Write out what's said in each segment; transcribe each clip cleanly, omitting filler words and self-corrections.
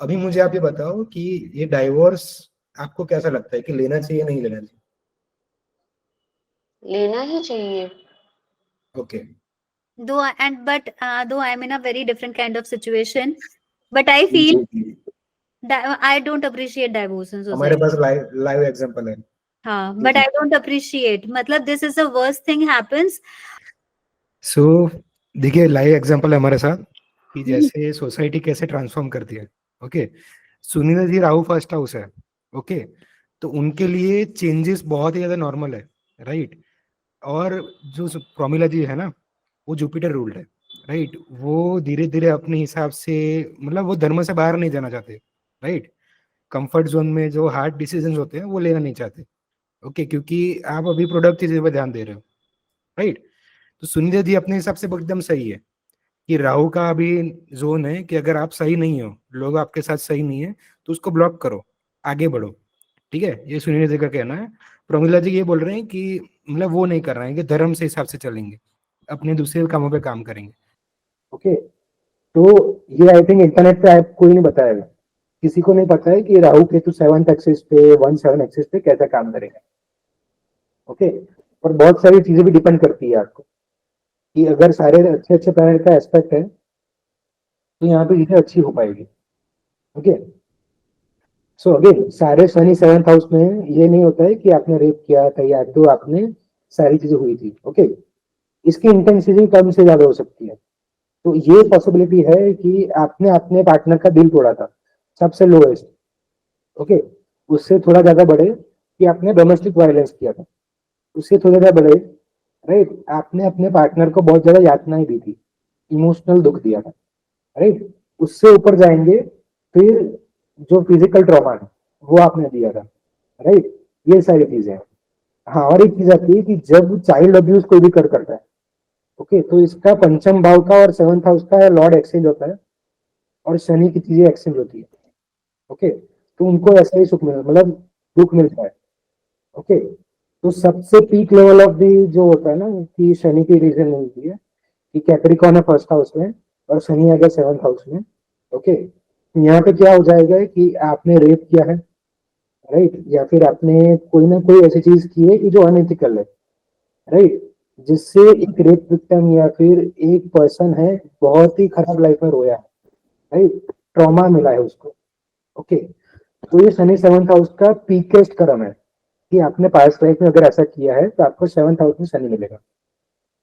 अभी मुझे आप ये बताओ कि ये डाइवोर्स आपको कैसा लगता है कि लेना चाहिए नहीं लेना चाहिए? लेना ही चाहिए। Okay. Though I'm in a very different kind of situation, but I feel I don't appreciate divorce in हमारे society. पास लाइव लाइव एग्जांपल है। हाँ, जी but ji. I don't appreciate. मतलब this is the worst thing happens. सो देखिए, live example है हमारे साथ कि हम्म, जैसे सोसाइटी कैसे ट्रांसफॉर्म करती है। Okay. Sunita ji Rahu first house है। ओके। तो उनके लिए चेंजेस बहुत ही ज्यादा नॉर्मल है। राइट। और जो प्रमिला जी है ना, वो जुपिटर रूल्ड है। राइट। वो धीरे धीरे अपने हिसाब से, मतलब वो धर्म से बाहर नहीं जाना चाहते। राइट। कंफर्ट जोन में जो हार्ड डिसीजन होते हैं वो लेना नहीं चाहते। ओके, क्योंकि आप अभी प्रोडक्ट चीजों पर ध्यान दे रहे हो। राइट। तो सुनिधि जी अपने हिसाब से एकदम सही है कि राहु का अभी जोन है कि अगर आप सही नहीं हो, लोग आपके साथ सही नहीं है, तो उसको ब्लॉक करो, आगे बढ़ो। ठीक है, ये सुनिधि जी का कहना है। प्रमिला जी ये बोल रहे हैं कि मतलब वो नहीं कर रहे हैं कि धर्म से हिसाब से चलेंगे, अपने दूसरे कामों पे काम करेंगे। ओके। तो ये आई थिंक इंटरनेट पे आप कोई नहीं बताएगा, किसी को नहीं पता है कि राहु केतु 7th एक्सिस पे 1 7 एक्सिस पे कैसे काम करेंगे। ओके। और बहुत सारी चीजें भी डिपेंड करती है आपको कि अगर सारे अच्छे अच्छे प्लैनेट का एस्पेक्ट है तो यहाँ पे चीजें अच्छी हो पाएगी। ओके। सो अगेन सारे शनि 7th हाउस में है, ये नहीं होता है कि आपने रेप किया था या तो आपने सारी चीजें हुई थी। ओके। इसकी इंटेंसिटी कम से ज्यादा हो सकती है। तो ये पॉसिबिलिटी है कि आपने अपने पार्टनर का दिल तोड़ा था, सबसे लोएस्ट। ओके। उससे थोड़ा ज्यादा बढ़े कि आपने डोमेस्टिक वायलेंस किया था, उससे थोड़ा ज्यादा बढ़े, राइट, आपने अपने पार्टनर को बहुत ज्यादा यातनाएं दी थी, इमोशनल दुख दिया था। राइट। उससे ऊपर जाएंगे फिर जो फिजिकल ट्रॉमा है वो आपने दिया था। राइट। ये सारी चीजें हैं। हाँ, और एक चीज आती है कि जब चाइल्ड अब्यूज कोई भी करता है, ओके, तो इसका पंचम भाव का और 7th हाउस का लॉर्ड एक्सचेंज होता है और शनि की चीजें एक्सचेंज होती है। ओके। तो उनको ऐसा ही सुख मिल, मतलब दुख मिलता है। ओके। तो सबसे पीक लेवल ऑफ दी जो होता है ना कि शनि की रीजन मिलती है कि कैप्रिकॉन है फर्स्ट हाउस में और शनि आ गया 7th हाउस में। ओके। यहाँ पे क्या हो जाएगा कि आपने रेप किया है, राइट, या फिर आपने कोई ना कोई ऐसी चीज की है कि जो अनएथिकल है, राइट, जिससे एक रेप विक्टिम या फिर एक पर्सन है बहुत ही खराब लाइफ में रोया है, राइट, ट्रॉमा मिला है उसको। ओके। तो ये शनि 7th हाउस का पीकेस्ट कर्म है कि आपने पास्ट लाइफ में अगर ऐसा किया है तो आपको 7th हाउस में शनि मिलेगा।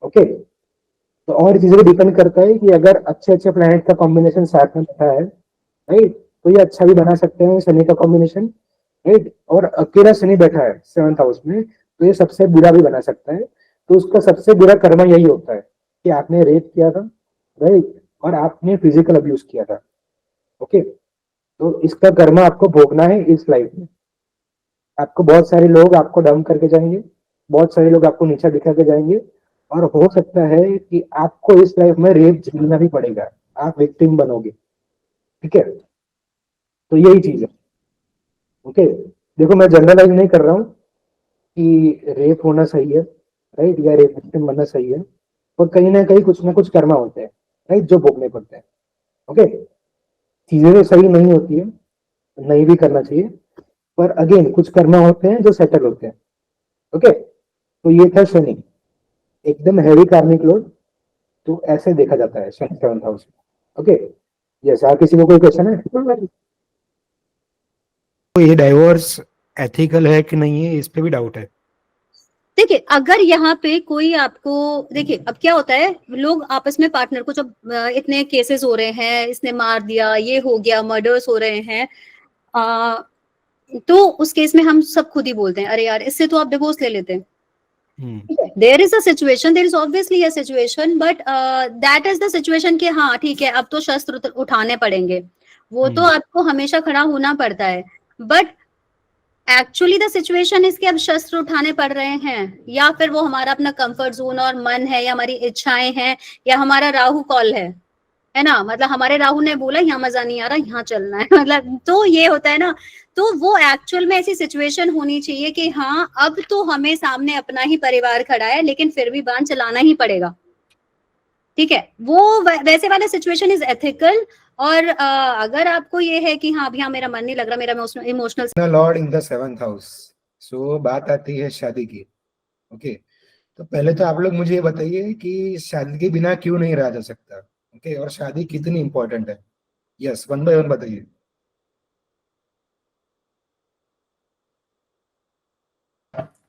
ओके। तो और चीजें भी डिपेंड करता है कि अगर अच्छे अच्छे प्लैनेट का कॉम्बिनेशन साथ में बैठा है, राइट, तो ये अच्छा भी बना सकते हैं शनि का कॉम्बिनेशन। राइट। और अकेला शनि बैठा है 7th हाउस में तो ये सबसे बुरा भी बना सकता है। तो उसका सबसे बुरा कर्म यही होता है कि आपने रेप किया था, राइट, और आपने फिजिकल अब्यूज किया था। ओके। तो इसका कर्म आपको भोगना है इस लाइफ में। आपको बहुत सारे लोग आपको डाउन करके जाएंगे, बहुत सारे लोग आपको नीचा दिखा के जाएंगे, और हो सकता है कि आपको इस लाइफ में रेप झेलना भी पड़ेगा, आप विक्टिम बनोगे। ठीक है। तो यही चीज है। ओके। देखो, मैं जनरलाइज नहीं कर रहा हूँ कि रेप होना सही है, राइट, या रेप विक्टिम बनना सही है। और कहीं ना कुछ कर्मा होते हैं, राइट, जो भोगने पड़ते हैं। ओके। चीजें तो सही नहीं होती है, नहीं भी करना चाहिए, पर अगेन कुछ कर्मा होते हैं जो सेटल होते हैं। ओके। तो ये था शनि, एकदम हैवी कार्मिक लोड। तो ऐसे देखा जाता है शनि 7th हाउस में। ओके। यस, आप किसी को कोई क्वेश्चन है? तो ये डाइवोर्स एथिकल है कि नहीं है, इस पे भी डाउट है। देखिए, अगर यहाँ पे कोई आपको, देखिए अब क्या होता है, लोग आपस में पार्टनर को जब इतने केसेस हो रहे हैं, इसने मार दिया, ये हो गया, मर्डर्स हो रहे हैं, तो उस केस में हम सब खुद ही बोलते हैं अरे यार इससे तो आप डिवोर्स ले लेते हैं। There is a situation, there is obviously a situation, but that is the situation कि हाँ ठीक है अब तो शस्त्र उठाने पड़ेंगे, वो तो आपको हमेशा खड़ा होना पड़ता है। बट एक्चुअली द सिचुएशन इसके अब शस्त्र उठाने पड़ रहे हैं, या फिर वो हमारा अपना कंफर्ट जोन और मन है, या हमारी इच्छाएं हैं, या हमारा राहु कॉल है ना, मतलब हमारे राहु ने बोला यहाँ मजा नहीं आ रहा, यहाँ चलना है मतलब तो ये होता है ना। तो वो एक्चुअल में ऐसी सिचुएशन होनी चाहिए कि हाँ अब तो हमें सामने अपना ही परिवार खड़ा है, लेकिन फिर भी बांध चलाना ही पड़ेगा। ठीक है, वो वैसे वाला सिचुएशन इज एथिकल। और अगर आपको ये है कि हाँ अभी हाँ मेरा मन नहीं लग रहा, मेरा emotional lord in the 7th house. So बात आती है शादी की। ओके, तो पहले तो आप लोग मुझे ये बताइए कि शादी के बिना क्यों नहीं रहा जा सकता। ओके, और शादी कितनी इंपॉर्टेंट है। यस, वन बाय वन बताइए।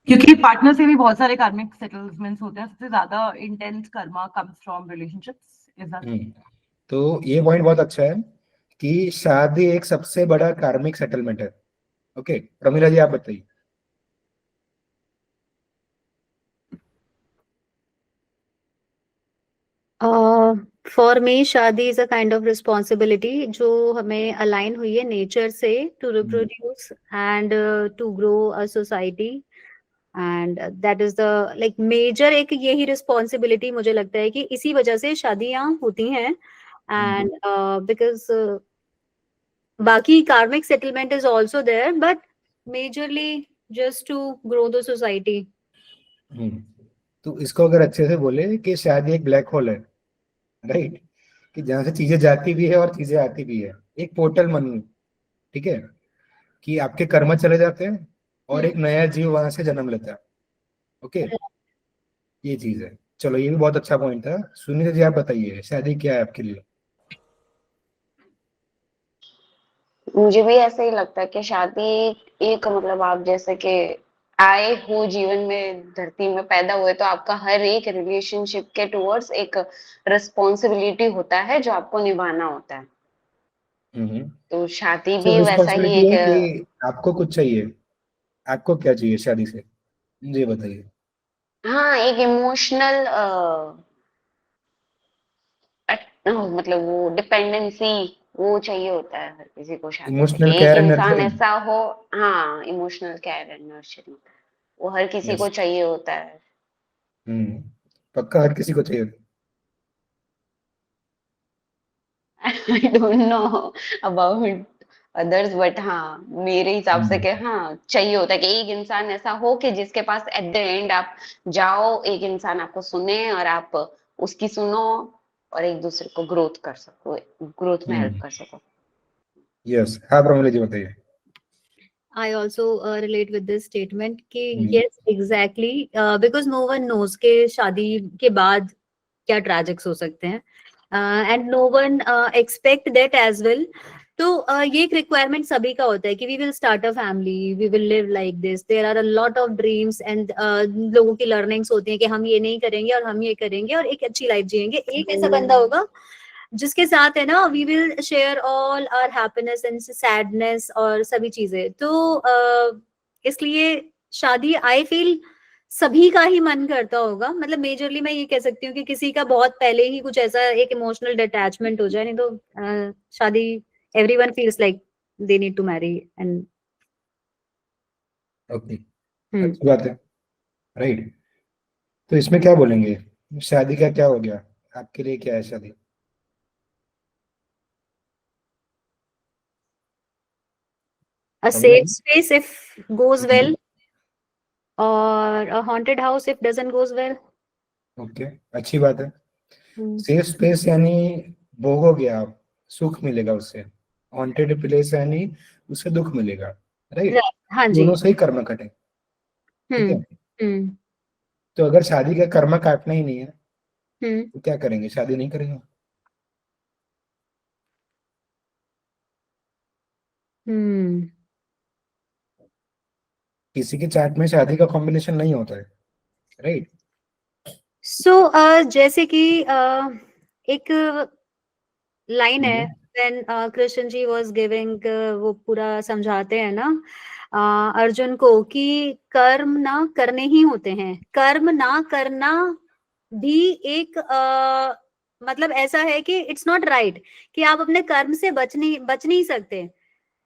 क्योंकि पार्टनर से भी बहुत सारे कार्मिक सेटलमेंट्स होते हैं, सबसे ज्यादा intense Karma comes from relationships. Is that? तो ये पॉइंट बहुत अच्छा है कि शादी एक सबसे बड़ा कार्मिक सेटलमेंट है। ओके, प्रमिला जी आप बताइए। फॉर मी शादी is a kind of responsibility जो हमें अलाइन हुई है नेचर से, to reproduce and to grow a society. And that is the like major एक यही रिस्पॉन्सिबिलिटी मुझे लगता है कि इसी वजह से शादियां होती हैं। एंड बिकॉज बाकी karmic settlement is also there, but majorly just to grow the society. तो इसको अगर अच्छे से बोले कि शादी एक ब्लैक होल है, राइट, कि जहां से चीजें जाती भी है और चीजें आती भी है। एक पोर्टल मन, ठीक है, कि आपके कर्म चले जाते हैं और एक नया जीव वहां से जन्म लेता है। ओके, ये चीज है। चलो, ये भी बहुत अच्छा पॉइंट था। सुनीता जी आप बताइए, शादी क्या है आपके लिए। मुझे भी ऐसा ही लगता है कि शादी एक मतलब आप जैसे कि आए हो जीवन में, धरती में पैदा हुए, तो आपका हर एक रिलेशनशिप के टुवर्ड्स एक रिस्पॉन्सिबिलिटी होता है जो आपको निभाना होता है। हम्म। तो शादी तो भी वैसा ही रिस्पॉन्सिबिलिटी है एक कि आपको कुछ चाहिए। आपको क्या चाहिए शादी से, मुझे बताइए। हाँ एक इमोशनल मतलब वो डिपेंडेंसी वो चाहिए होता है हर किसी को शादी में, कि इमोशनल एक केयर एंड इंसान नर्चरिंग। ऐसा हो। हाँ इमोशनल केयर एंड नर्चरिंग वो हर किसी को यस। चाहिए होता है। पक्का हर किसी को चाहिए। I don't know about others, but हाँ मेरे हिसाब से हम्म। कि हाँ चाहिए होता है कि एक इंसान ऐसा हो कि जिसके पास एट द एंड आप जाओ, एक इंसान आपको सुने और आप उसकी सुनो और एक दूसरे को ग्रोथ कर सको, ग्रोथ में हेल्प कर सको। यस, हाँ प्रमिला जी बताइए। I also relate with this statement कि हम्म। yes exactly because no one knows कि शादी के बाद क्या ट्रैजिक्स हो सकते हैं, and no one expect that as well. तो ये एक रिक्वायरमेंट सभी का होता है कि we will start a family, we will live like this, there are a lot of dreams and लोगों की लर्निंग्स होती हैं कि हम ये नहीं करेंगे और हम ये करेंगे और एक अच्छी लाइफ जिएंगे। एक ऐसा बंदा होगा जिसके साथ है ना we will share all our happiness and sadness और सभी चीजें। तो इसलिए शादी आई फील सभी का ही मन करता होगा। मतलब मेजरली मैं ये कह सकती हूँ कि किसी का बहुत पहले ही कुछ ऐसा एक इमोशनल अटैचमेंट हो जाए, नहीं तो शादी everyone feels like they need to marry and okay, अच्छी बात है, राइट। तो इसमें क्या बोलेंगे, शादी का क्या हो गया, आपके लिए क्या है शादी। a Pramila safe ji. space if goes well or a haunted house if doesn't goes well. Okay, अच्छी बात है। हम्म, सेफ स्पेस यानी भोगोगे आप, सुख मिलेगा उससे। हॉन्टेड प्लेस यानी उससे दुख मिलेगा, राइट। right, हाँ जी। दोनों से ही कर्म कटे, ठीक हम्म है। हम्म तो अगर शादी का कर्म काटना ही नहीं है हम्म तो क्या करेंगे, शादी नहीं करेंगे। हम्म। किसी के चार्ट में शादी का कॉम्बिनेशन नहीं होता है, राइट। सो जैसे कि एक लाइन है when Krishna ji was giving, वो पूरा समझाते हैं ना अर्जुन को कि कर्म ना करने ही होते हैं, कर्म ना करना भी एक मतलब ऐसा है कि इट्स नॉट राइट, कि आप अपने कर्म से बच नहीं सकते,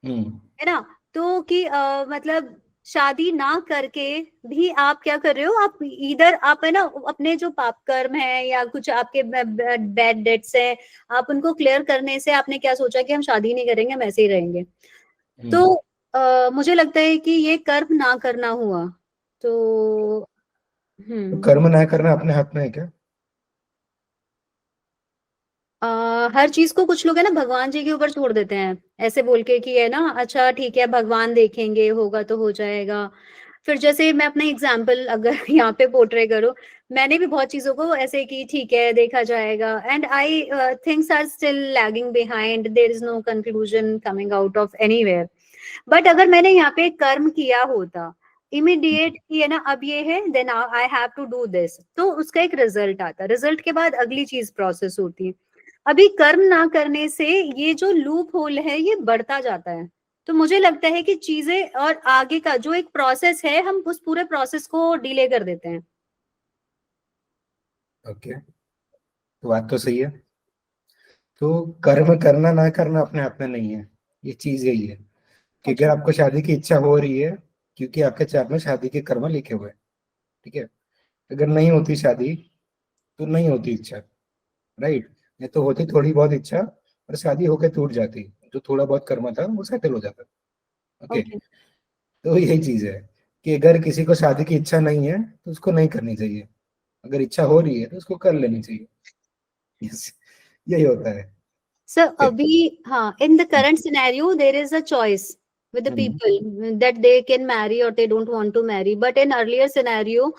हम्म। है ना। तो कि मतलब शादी ना करके भी आप क्या कर रहे हो, आप इधर आप है ना अपने जो पाप कर्म है या कुछ आपके बैड डेट्स है, आप उनको क्लियर करने से आपने क्या सोचा कि हम शादी नहीं करेंगे, हम ऐसे ही रहेंगे। तो मुझे लगता है कि ये कर्म ना करना हुआ। तो तो हम्म। कर्म ना करना अपने हाथ में है क्या। हर चीज को कुछ लोग है ना भगवान जी के ऊपर छोड़ देते हैं, ऐसे बोल के कि है ना, अच्छा ठीक है भगवान देखेंगे, होगा तो हो जाएगा। फिर जैसे मैं अपना एग्जाम्पल अगर यहाँ पे पोर्ट्रे करूँ, मैंने भी बहुत चीजों को ऐसे की, ठीक है देखा जाएगा, and I things are still lagging behind, there is no conclusion coming out of anywhere. But अगर मैंने यहाँ पे कर्म किया होता इमीडिएट कि है ना, अब ये है, then I have to do this, तो उसका एक रिजल्ट आता, रिजल्ट के बाद अगली चीज प्रोसेस होती। अभी कर्म ना करने से ये जो लूप होल है ये बढ़ता जाता है। तो मुझे लगता है कि चीजें और आगे का जो एक प्रोसेस है, हम उस पूरे प्रोसेस को डिले कर देते हैं। ओके, तो बात तो सही है। तो कर्म करना ना करना अपने हाथ में नहीं है, ये चीज यही है कि अगर आपको शादी की इच्छा हो रही है, क्योंकि आपके चार्ट में शादी के कर्म लिखे हुए हैं, ठीक है। अगर नहीं होती शादी तो नहीं होती इच्छा, राइट। नहीं तो होती थोड़ी बहुत इच्छा और शादी होकर टूट जाती, जो थोड़ा बहुत कर्म था वो सेटल हो जाता। Okay, Okay. तो यही चीज है कि अगर किसी को शादी की इच्छा नहीं है तो उसको नहीं करनी चाहिए, अगर इच्छा हो रही है तो उसको कर लेनी चाहिए। Yes, यही होता है। So Okay. अभी हाँ, in the current scenario there is a choice with the people that they can marry or they don't want to marry, but in earlier scenario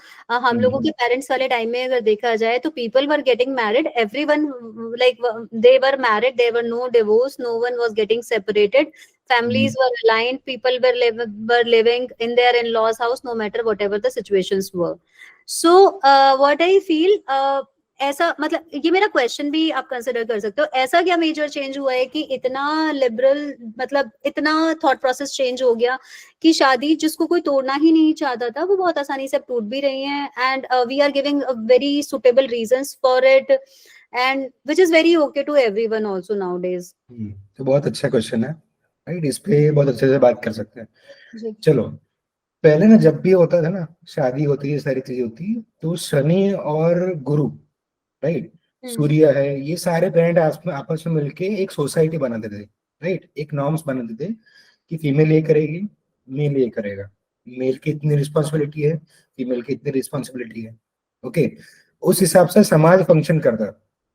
हम लोगों के पेरेंट्स वाले टाइम में अगर देखा जाए तो people were getting married, everyone like they were married, there were no divorce, no one was getting separated, families were aligned, people were living in their in-laws house no matter whatever the situations were. So what I feel ऐसा, मतलब ये मेरा question भी आप consider कर सकते हो, ऐसा क्या मेजर चेंज हुआ है कि इतना लिबरल, मतलब इतना थॉट प्रोसेस चेंज हो गया कि शादी जिसको कोई तोड़ना ही नहीं चाहता था वो बहुत आसानी से अब टूट भी रही है, and we are giving very suitable reasons for it, and which is very okay to everyone also nowadays. तो बहुत अच्छा क्वेश्चन है, राइट। इस पे बहुत अच्छे से बात कर सकते हैं। जी। चलो, पहले ना जब भी होता था ना, शादी होती है, सारी चीजें होती है, तो शनि और गुरु, राइट, सूर्य है, ये सारे प्लैनेट आपस में मिलके एक सोसाइटी बनाते थे, राइट। एक नॉर्म्स बनाते थे कि फीमेल ये करेगी, मेल ये करेगा, मेल की इतनी रिस्पॉन्सिबिलिटी है, फीमेल की इतनी रिस्पॉन्सिबिलिटी है। ओके, उस हिसाब से समाज फंक्शन करता,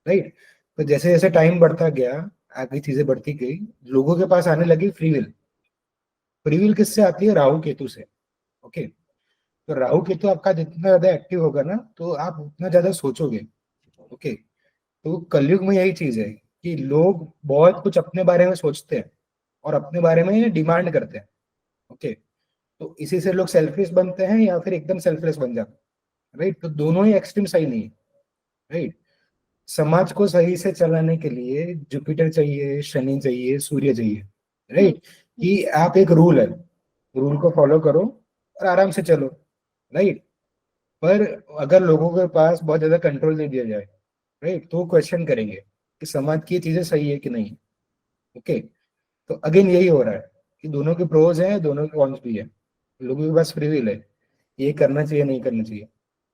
राइट। तो जैसे जैसे टाइम बढ़ता गया, आगे चीजें बढ़ती गई, लोगों के पास आने लगी फ्री विल। फ्री विल किससे आती है? राहु केतु से। ओके, तो राहु केतु आपका जितना ज्यादा एक्टिव होगा ना, तो आप उतना ज्यादा सोचोगे। ओके, तो कलयुग में यही चीज है कि लोग बहुत कुछ अपने बारे में सोचते हैं और अपने बारे में डिमांड करते हैं। ओके, तो इसी से लोग सेल्फिश बनते हैं या फिर एकदम सेल्फलेस बन जाते हैं, राइट। तो दोनों ही एक्सट्रीम सही नहीं है, राइट। समाज को सही से चलाने के लिए जुपिटर चाहिए, शनि चाहिए, सूर्य चाहिए, राइट। कि आप एक रूल है, रूल को फॉलो करो और आराम से चलो, राइट। पर अगर लोगों के पास बहुत ज्यादा कंट्रोल दे दिया जाए, राइट, तो क्वेश्चन करेंगे कि समाज की ये चीजें सही है कि नहीं। ओके, तो अगेन यही हो रहा है कि दोनों के प्रोज हैं, दोनों के कॉन्स भी है। लोगों के पास फ्री विल है, ये करना चाहिए नहीं करना चाहिए।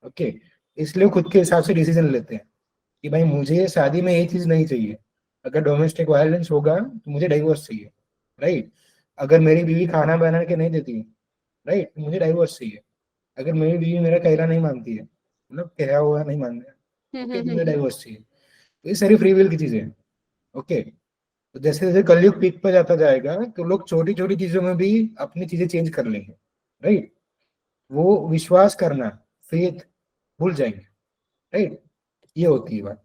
ओके, इसलिए खुद के हिसाब से डिसीजन लेते हैं कि भाई मुझे शादी में ये चीज नहीं चाहिए, अगर डोमेस्टिक वायलेंस होगा तो मुझे डाइवोर्स चाहिए, राइट। अगर मेरी बीवी खाना बना के नहीं देती, राइट, तो मुझे डाइवोर्स चाहिए। अगर मेरी बीवी मेरा कहना नहीं मानती है, मतलब कहा हुआ नहीं मान रहा, ओके, तो मुझे डाइवोर्स चाहिए। तो ये सारी फ्री विल की चीजें हैं। ओके, तो जैसे जैसे कलयुग पीक पर जाता जाएगा तो लोग छोटी छोटी चीजों में भी अपनी चीजें चेंज कर लेंगे, राइट। वो विश्वास करना, फेथ भूल जाएंगे, राइट। ये होती है बात।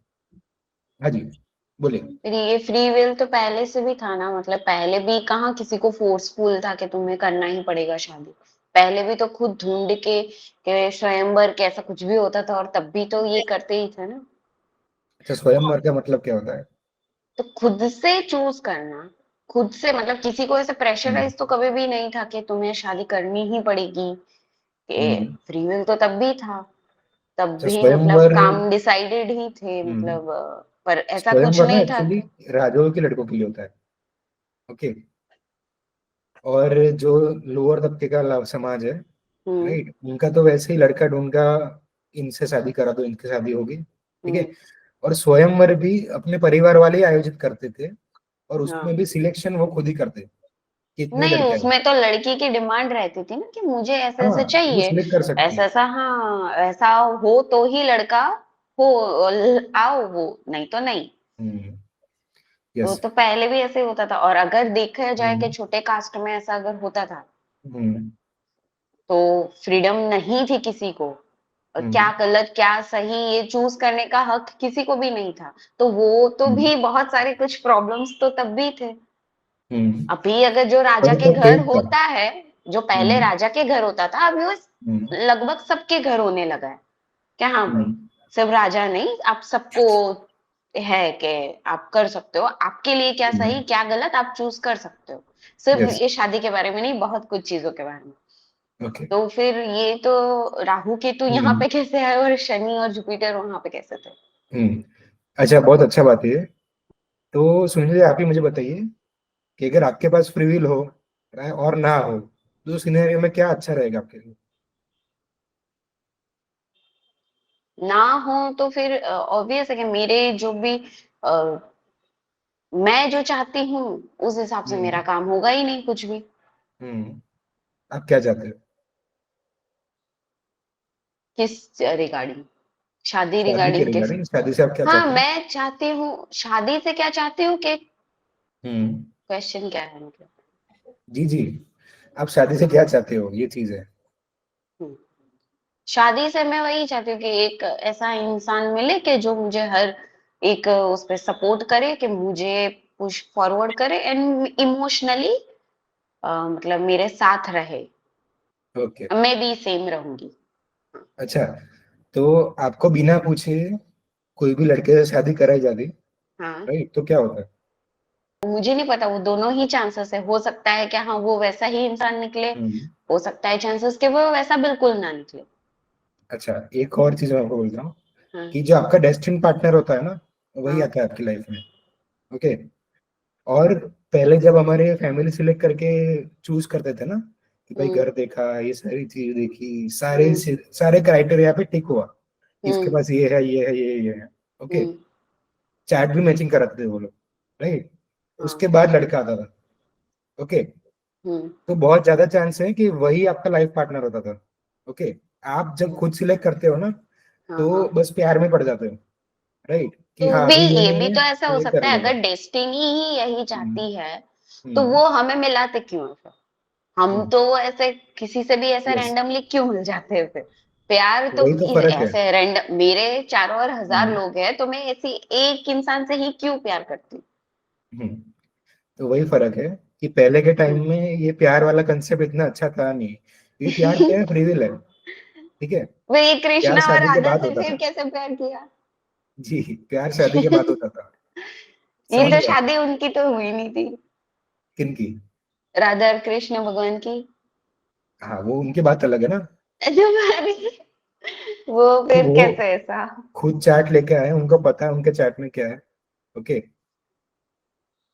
हाँ जी, बोलिए। फिर ये फ्री विल तो पहले से भी था ना, मतलब पहले भी कहाँ किसी को फोर्सफुल था कि तुम्हें करना ही पड़ेगा शादी। पहले भी तो खुद ढूंढ के स्वयंवर के ऐसा कुछ भी होता था और तब भी तो ये करते ही थे ना। अच्छा, स्वयंवर का मतलब क्या होता है? तो खुद से चूज करना, खुद से, मतलब किसी को ऐसे प्रेशराइज तो कभी भी नहीं था कि तुम्हें शादी करनी ही पड़ेगी। कि फ्री विल तो तब भी था, तब अच्छा, भी मतलब स्वयंवर। काम डिसाइडेड ही थे, हम्म, मतलब पर ऐसा कुछ स्वयंवर ना नहीं था। एक्चुअली राजाओं के लड़कों के लिए होता है। ओके, और जो लोअर तबके का समाज है, हम्म राइट, उनका तो वैसे ही लड़का ढूंढ का, इनसे शादी करा दो, इनकी शादी होगी, ठीक है। हम्म और स्वयंवर भी अपने परिवार वाले ही आयोजित करते थे, और उसमें हाँ, भी सिलेक्शन वो खुद ही करते कि इतने नहीं लड़के हैं। उसमें तो लड़की की डिमांड रहती थी ना कि मुझे ऐसे हाँ, ऐसे वो चाहिए, सिलेक्ट कर सकती ऐसा है। ऐसा, हाँ ऐसा हो तो ही लड़का हो, आओ, वो नहीं तो नहीं। वो यस तो पहले भी ऐसे होता था, और अगर देखा जाए कि छोटे कास्ट में ऐसा अगर होता था तो फ्रीडम नहीं थी किसी को, और क्या गलत क्या सही ये चूज करने का हक किसी को भी नहीं था, तो वो तो भी बहुत सारे कुछ प्रॉब्लम्स तो तब भी थे। अभी अगर जो राजा पर के तो घर फेक था। होता है, जो पहले राजा के घर होता था, अभी वो हम्म, लगभग सबके घर होने लगा है। क्या हाँ भाई, हम्म, सिर्फ राजा नहीं, आप सबको है कि आप कर सकते हो, आपके लिए क्या सही क्या गलत आप चूज कर सकते हो, सिर्फ यस ये शादी के बारे में नहीं, बहुत कुछ चीजों के बारे में। ओके तो फिर ये तो राहु केतु यहाँ पे कैसे आए और शनि और जुपिटर वहां पे कैसे थे? अच्छा बहुत अच्छा बात है ये। तो सुनील जी आप ही मुझे बताइए कि अगर आपके पास फ्री विल हो और ना हो तो सिनेरियो में क्या अच्छा रहेगा आपके लिए? ना हो तो फिर ऑब्वियस है कि मेरे जो भी अ, मैं जो चाहती हूँ उस हिसाब से मेरा हम्म काम होगा ही नहीं कुछ भी। हम्म आप क्या चाहते हो? किस रिगार्डिंग? शादी शादी के रिगार्डिंग किस? रिगार्डिंग शादी से आप क्या हाँ, चाहते हो? मैं चाहती हूँ, शादी से क्या चाहती हूँ कि हम्म क्वेश्चन क्या है मतलब? जी जी आप शादी से क्या चाहते हो ये चीज है। हम्म, शादी से मैं वही चाहती हूँ कि एक ऐसा इंसान मिले कि जो मुझे हर एक उस पे सपोर्ट करे, कि मुझे पुश फॉरवर्ड करे एंड इमोशनली मतलब मेरे साथ रहे, ओके मैं भी सेम रहूंगी। अच्छा तो आपको बिना पूछे कोई भी लड़के से शादी कराई जाती हाँ, राइट तो क्या होता है? मुझे नहीं पता, वो दोनों ही चांसेस है, हो सकता है कि हाँ वो वैसा ही इंसान निकले, हम्म हो सकता है चांसेस के वो वैसा बिल्कुल ना निकले। अच्छा एक और चीज मैं आपको बोल रहा हूँ हाँ कि जो आपका डेस्टिनी पार्टनर होता है ना वही हाँ। आता है आपकी लाइफ में। ओके और पहले जब हमारे फैमिली सिलेक्ट करके चूज करते थे ना कि भाई हम्म घर देखा ये सारी चीज देखी सारे हम्म सारे क्राइटेरिया पे टिक हुआ कि इसके हम्म पास ये है ये है ये है ओके हम्म। चैट भी मैचिंग कराते थे वो लोग राइट हाँ। उसके बाद लड़का आता था ओके हम्म। तो बहुत ज्यादा चांस है कि वही आपका लाइफ पार्टनर होता था ओके आप जब खुद सिलेक्ट करते हो ना हाँ हाँ। तो बस प्यार में पड़ जाते हो राइट कि तो हाँ भी भाई ये भी ये तो ऐसा हो ये कर सकता है, लेगा। अगर डेस्टिनी ही यही हम्म चाहती है तो हम्म वो हमें मिलाते क्यों है फिर? हम तो ऐसे किसी से भी ऐसे यस रैंडमली क्यों मिल जाते हैं फिर? प्यार तो वही तो फर्क है। ऐसे रैंडम, मेरे चारों ओर हजार हम्म लोग हैं तो मैं ऐसी एक इंसान से ही क्यों प्यार करती हम्म तो वही फर्क है कि पहले के हूँ? टाइम में ये प्यार वाला कंसेप्ट इतना अच्छा था नहीं। ये प्यार क्या है फ्री विल है ठीक है। वे प्यार कृष्णा और शादी के राधा बाद से होता फिर था। कैसे प्यार किया? जी प्यार शादी के बाद होता था। ये समझ तो गया शादी उनकी तो हुई नहीं थी, किनकी? राधा और कृष्ण भगवान की। हाँ वो उनकी बात अलग है ना। तुम्हारी वो फिर वो कैसे ऐसा? खुद चैट लेके आए उनको पता है उनके चैट में क्या है ओके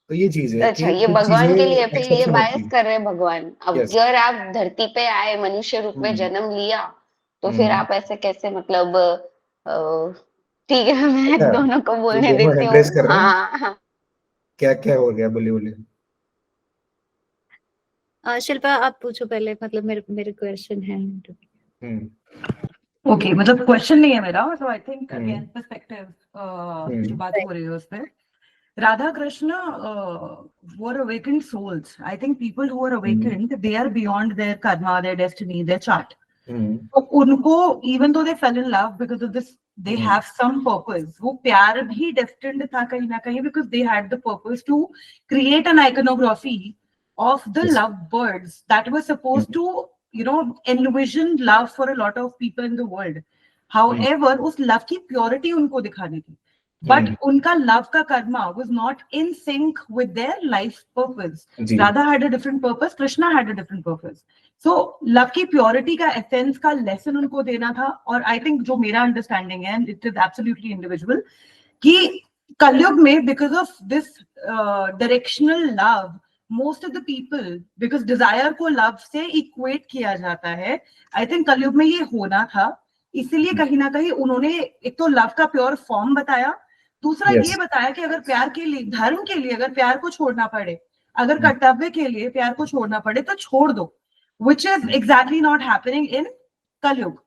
तो ये चीज है अच्छा, कि ये कुछ चीजें भगवान के लिए, फिर ये एक्सेप्शन होती बायस है। कर रहे हैं भगवान। अब यस अगर आप धरती पे आए, मनुष्य रूप में हम्म जन्म लिया, तो फिर हम्म आप ऐसे कैसे मतलब ठीक है, मैं अच्छा दोनों को ये बोलने दोनों देती एम्ब्रेस हूँ। कर रहे हैं हाँ हाँ। क्या क्या हो गया बोले बोले। शिल्पा आप पूछो पहले, मतलब मेरे मेरे क्वेश्चन है। हम्म ओके, मतलब क्वेश्चन नहीं है मेरा, so I think hmm again perspective जो हम्म बात हो रही है उस पे। Radha Krishna were awakened souls. I think people who are hmm awakened, they are beyond their karma, their destiny, their chart. हम्म तो उनको, even though they fell in love because of this, they hmm have some purpose. वो प्यार भी destined था कहीं ना कहीं, because they had the purpose to create an iconography of the yes love birds that were supposed to, you know, envision love for a lot of people in the world. However, उस love की purity उनको दिखानी थी. But unka love ka karma was not in sync with their life purpose. Ji Radha had a different purpose, Krishna had a different purpose. So love की purity का essence का lesson उनको देना था. और I think जो मेरा understanding है, and it is absolutely individual, कि कलयुग में because of this directional love, most of the people, because desire को love से equate किया जाता है, I think कलयुग में ये होना था. इसीलिए कहीं ना कहीं उन्होंने एक तो लव का प्योर फॉर्म बताया, दूसरा यस ये बताया कि अगर प्यार के लिए, धर्म के लिए अगर प्यार को छोड़ना पड़े, अगर कर्तव्य के लिए प्यार को छोड़ना पड़े तो छोड़ दो, which is exactly not happening in कलयुग.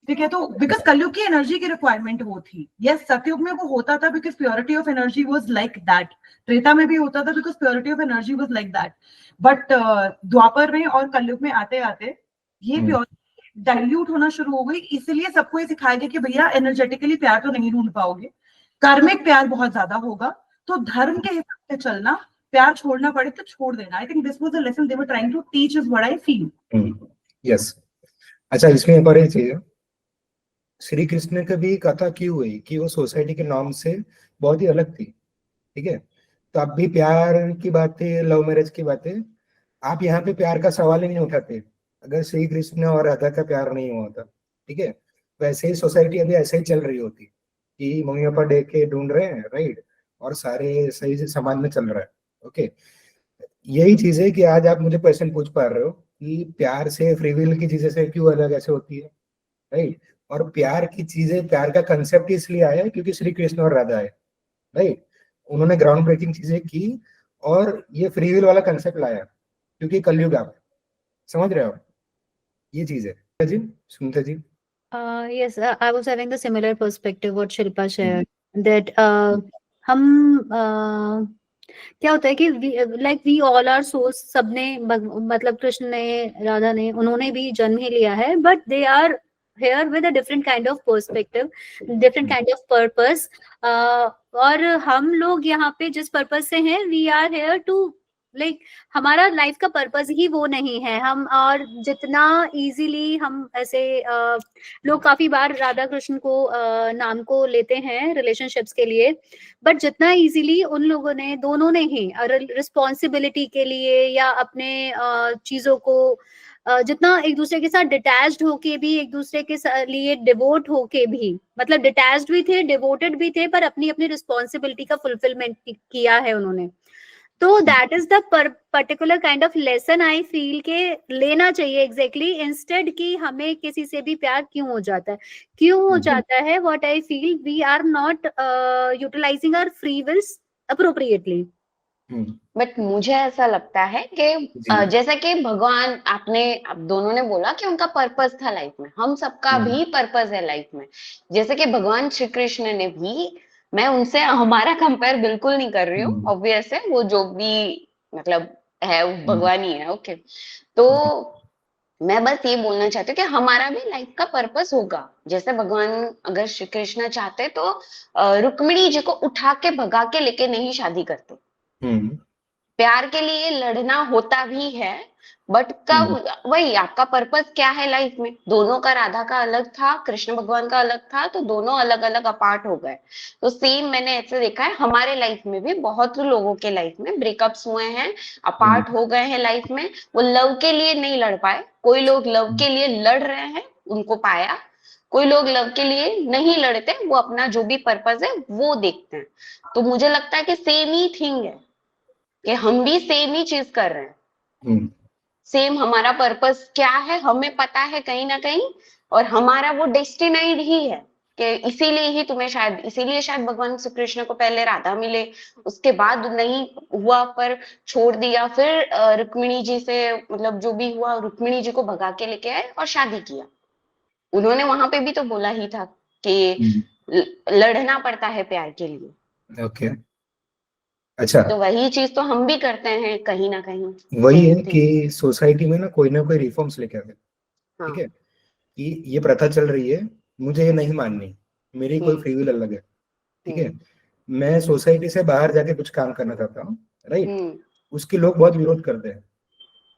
ठीक है, तो बिकॉज कलयुग की एनर्जी की रिक्वायरमेंट वो थी। यस, सतयुग में वो होता था because purity of energy was like that, Treta में भी होता था because purity of energy was like that, but Dwapar में और कलयुग में आते आते ये प्योरिटी डाइल्यूट होना शुरू हो गई। इसलिए सबको ये सिखाया गया कि भैया एनर्जेटिकली प्यार तो नहीं ढूंढ पाओगे, कार्मिक प्यार बहुत ज्यादा होगा, तो धर्म के हिसाब से चलना, प्यार छोड़ना पड़े तो छोड़ देना। I think this was the lesson they were trying to teach is what I feel. Yes. अच्छा, इसमें एक और एक चीज है, श्री कृष्ण की भी कथा की हुई कि वो सोसाइटी के नॉर्म से बहुत ही अलग थी, ठीक है। तो अब भी प्यार की बातें, लव मैरिज की बातें, आप यहाँ पे प्यार का सवाल ही नहीं उठाते अगर श्री कृष्ण और राधा का प्यार नहीं हुआ था, ठीक है। वैसे ही सोसाइटी अभी ऐसे ही चल रही होती कि मम्मी पापा डे के ढूंढ रहे हैं, राइट, और सारे सही से समाज में चल रहा है, ओके। यही चीज है कि आज आप मुझे क्वेश्चन पूछ पा रहे हो कि प्यार से, फ्री विल की चीजें से क्यों अलग ऐसे होती है, राइट। और प्यार की चीजें, प्यार का कंसेप्ट इसलिए आया क्योंकि श्री कृष्ण और राधा है, राइट। उन्होंने ग्राउंड ब्रेकिंग चीजें की और ये फ्री विल वाला कंसेप्ट लाया क्योंकि कलयुग आप समझ रहे हो, ये चीज है जी। सुनते जी। Yes, I was having the similar perspective what Shilpa shared that हम क्या होता है कि we all are souls, सबने मतलब कृष्ण ने, राधा ने, उन्होंने भी जन्म ही लिया है, but they are here with a different kind of perspective, different kind of purpose, और हम लोग यहाँ पे जिस पर्पस से हैं, we are here to like हमारा लाइफ का पर्पस ही वो नहीं है हम। और जितना इजीली हम ऐसे लोग काफी बार राधा कृष्ण को नाम को लेते हैं रिलेशनशिप्स के लिए, बट जितना इजीली उन लोगों ने, दोनों ने ही रिस्पॉन्सिबिलिटी के लिए या अपने चीजों को जितना एक दूसरे के साथ डिटैच्ड होके भी, एक दूसरे के लिए डिवोट होके भी, मतलब डिटैच्ड भी थे, डिवोटेड भी थे, पर अपनी अपनी रिस्पॉन्सिबिलिटी का फुलफिलमेंट किया है उन्होंने। तो that is the particular kind of lesson I feel के लेना चाहिए एग्जैक्टली, इंस्टेड कि हमें किसी से भी प्यार क्यों हो जाता है, क्यों हो जाता है। What I feel, we are not utilising our free wills appropriately. But मुझे ऐसा लगता है कि जैसा कि भगवान, आप दोनों ने बोला कि उनका पर्पस था लाइफ में, हम सबका भी पर्पस है लाइफ में। जैसे कि भगवान श्री कृष्ण ने भी, मैं उनसे हमारा कंपेयर बिल्कुल नहीं कर रही हूँ, ऑब्वियस है, वो जो भी मतलब है वो भगवान ही है, ओके। तो मैं बस ये बोलना चाहती हूँ कि हमारा भी लाइफ का पर्पस होगा। जैसे भगवान अगर श्री कृष्ण चाहते तो रुक्मिणी जी को उठा के भगा के लेके नहीं शादी करते, प्यार के लिए लड़ना होता भी है, बट कब, वही आपका पर्पस क्या है लाइफ में। दोनों का, राधा का अलग था, कृष्ण भगवान का अलग था, तो दोनों अलग अलग अपार्ट हो गए। तो सेम मैंने ऐसे देखा है हमारे लाइफ में भी, बहुत लोगों के लाइफ में ब्रेकअप्स हुए हैं, अपार्ट हो गए हैं लाइफ में, वो लव के लिए नहीं लड़ पाए। कोई लोग लव के लिए लड़ रहे हैं, उनको पाया, कोई लोग लव के लिए नहीं लड़ते, वो अपना जो भी पर्पस है वो देखते हैं। तो मुझे लगता है कि सेम ही थिंग है, कि हम भी सेम ही चीज कर रहे हैं। सेम हमारा पर्पस क्या है हमें पता है कहीं ना कहीं, और हमारा वो डेस्टिनाइड ही है कि इसीलिए ही तुम्हें शायद, इसीलिए शायद भगवान श्री कृष्ण को पहले राधा मिले, उसके बाद नहीं हुआ पर छोड़ दिया, फिर रुक्मिणी जी से, मतलब जो भी हुआ, रुक्मिणी जी को भगा के लेके आए और शादी किया। उन्होंने वहां पे भी तो बोला ही था कि लड़ना पड़ता है प्यार के लिए। ओके, अच्छा। तो वही चीज तो हम भी करते हैं कहीं ना कहीं। वही है कि सोसाइटी में ना कोई रिफॉर्म्स लेके आते, ठीक है, कि ये प्रथा चल रही है, मुझे ये नहीं माननी, मेरी कोई फ्री विल अलग है, ठीक है, मैं सोसाइटी से बाहर जाके कुछ काम करना चाहता हूँ, राइट, उसके लोग बहुत विरोध करते हैं,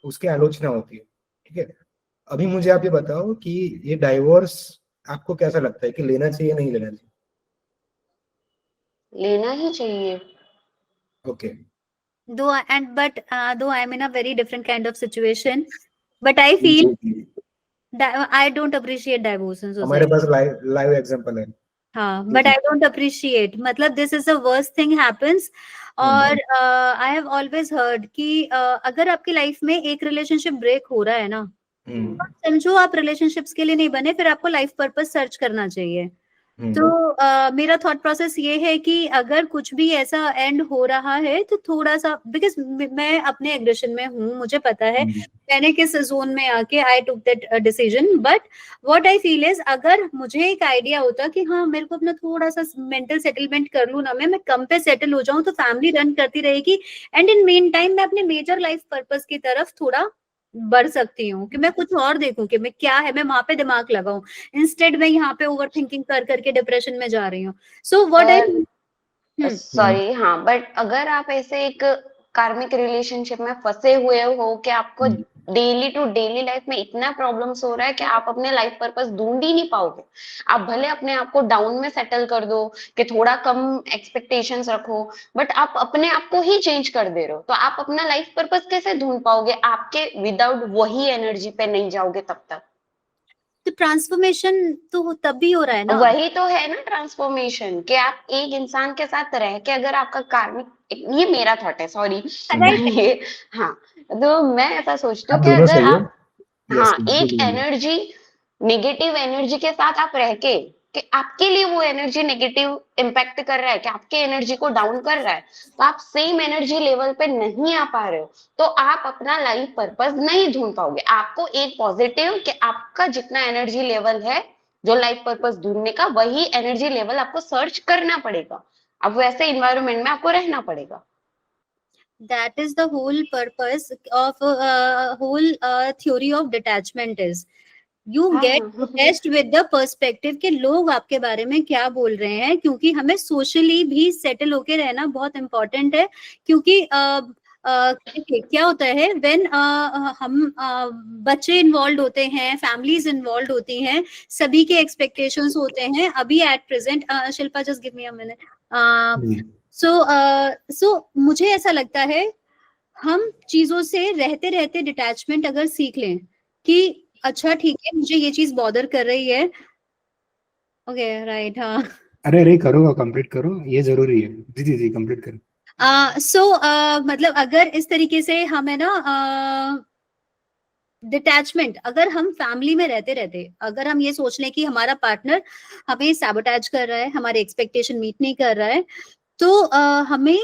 उसकी आलोचना होती है, ठीक है। अभी मुझे आप ये बताओ कि ये डाइवोर्स आपको कैसा लगता है कि लेना चाहिए नहीं लेना चाहिए? लेना ही चाहिए। Okay. Though I'm in a very different kind of situation, but I feel that I don't appreciate divorce in society. हमारे पास live example है। हाँ, but I don't appreciate, मतलब this is the worst thing happens। और I have always heard कि अगर आपकी life में एक रिलेशनशिप ब्रेक हो रहा है ना, समझो आप रिलेशनशिप्स के लिए नहीं बने, फिर आपको लाइफ पर्पस सर्च करना चाहिए। तो मेरा थॉट प्रोसेस ये है कि अगर कुछ भी ऐसा एंड हो रहा है तो थोड़ा सा, बिकॉज मैं अपने एग्रेशन में हूँ, मुझे पता है मैंने किस जोन में आके I took that decision, but what I feel is अगर मुझे एक आइडिया होता कि हाँ मेरे को अपना थोड़ा सा मेंटल सेटलमेंट कर लूँ ना, मैं कम पे सेटल हो जाऊं तो फैमिली रन करती रहेगी, एंड इन मेन टाइम मैं अपने मेजर लाइफ पर्पस की तरफ थोड़ा बढ़ सकती हूँ कि मैं कुछ और देखूं कि मैं क्या है, मैं वहां पे दिमाग लगाऊं, इंस्टेड मैं यहाँ पे ओवर थिंकिंग कर करके डिप्रेशन में जा रही हूँ. सो व्हाट आई सॉरी, हाँ, बट अगर आप ऐसे एक कार्मिक रिलेशनशिप में फंसे हुए हो कि आपको डेली टू डेली लाइफ में इतना प्रॉब्लम्स हो रहा है कि आप अपने लाइफ पर्पस ढूंढ ही नहीं पाओगे. आप भले अपने आप को डाउन में सेटल कर दो कि थोड़ा कम एक्सपेक्टेशंस रखो, बट आप अपने आप को ही चेंज कर दे रहे हो, तो आप अपना लाइफ पर्पस कैसे ढूंढ पाओगे? आपके विदाउट वही एनर्जी पे नहीं जाओगे तब तक. तो ट्रांसफॉर्मेशन तो तब भी हो रहा है ना. वही तो है ना ट्रांसफॉर्मेशन, कि आप एक इंसान के साथ रह के अगर आपका कार्मिक, ये मेरा थॉट है, सॉरी, ये, हाँ, तो मैं ऐसा सोचती हूँ कि अगर आप, हाँ, एक एनर्जी, नेगेटिव एनर्जी के साथ आप रह के, कि आपके लिए वो एनर्जी नेगेटिव इम्पैक्ट कर रहा है, कि आपके एनर्जी को डाउन कर रहा है, तो आप सेम एनर्जी लेवल पे नहीं आ पा रहे हो, तो आप अपना लाइफ पर्पस नहीं ढूंढ पाओगे. आपको एक पॉजिटिव, कि आपका जितना एनर्जी लेवल है जो लाइफ पर्पस ढूंढने का, वही एनर्जी लेवल आपको सर्च करना पड़ेगा. अब वैसे इन्वायरमेंट में आपको रहना पड़ेगा. That is the whole purpose of whole theory of detachment is you get attached with the perspective कि लोग आपके बारे में क्या बोल रहे हैं, क्योंकि हमें सोशली भी सेटल होके रहना बहुत इम्पोर्टेंट है. क्योंकि क्या होता है व्हेन हम बच्चे इन्वॉल्व होते हैं, फैमिलीज इन्वॉल्व होती हैं, सभी के एक्सपेक्टेशंस होते हैं. अभी at present Shilpa just give me a minute. So मुझे ऐसा लगता है हम चीजों से रहते रहते डिटैचमेंट अगर सीख लें कि अच्छा ठीक है मुझे ये चीज बॉदर कर रही है, ओके राइट, हाँ, अरे करो, कंप्लीट करो, ये जरूरी है. जी जी कंप्लीट करो. मतलब अगर इस तरीके से हम है ना डिटैचमेंट, अगर हम फैमिली में रहते रहते अगर हम ये सोच लें कि हमारा पार्टनर हमें सैबोटेज कर रहा है, हमारे एक्सपेक्टेशन मीट नहीं कर रहा है, तो हमें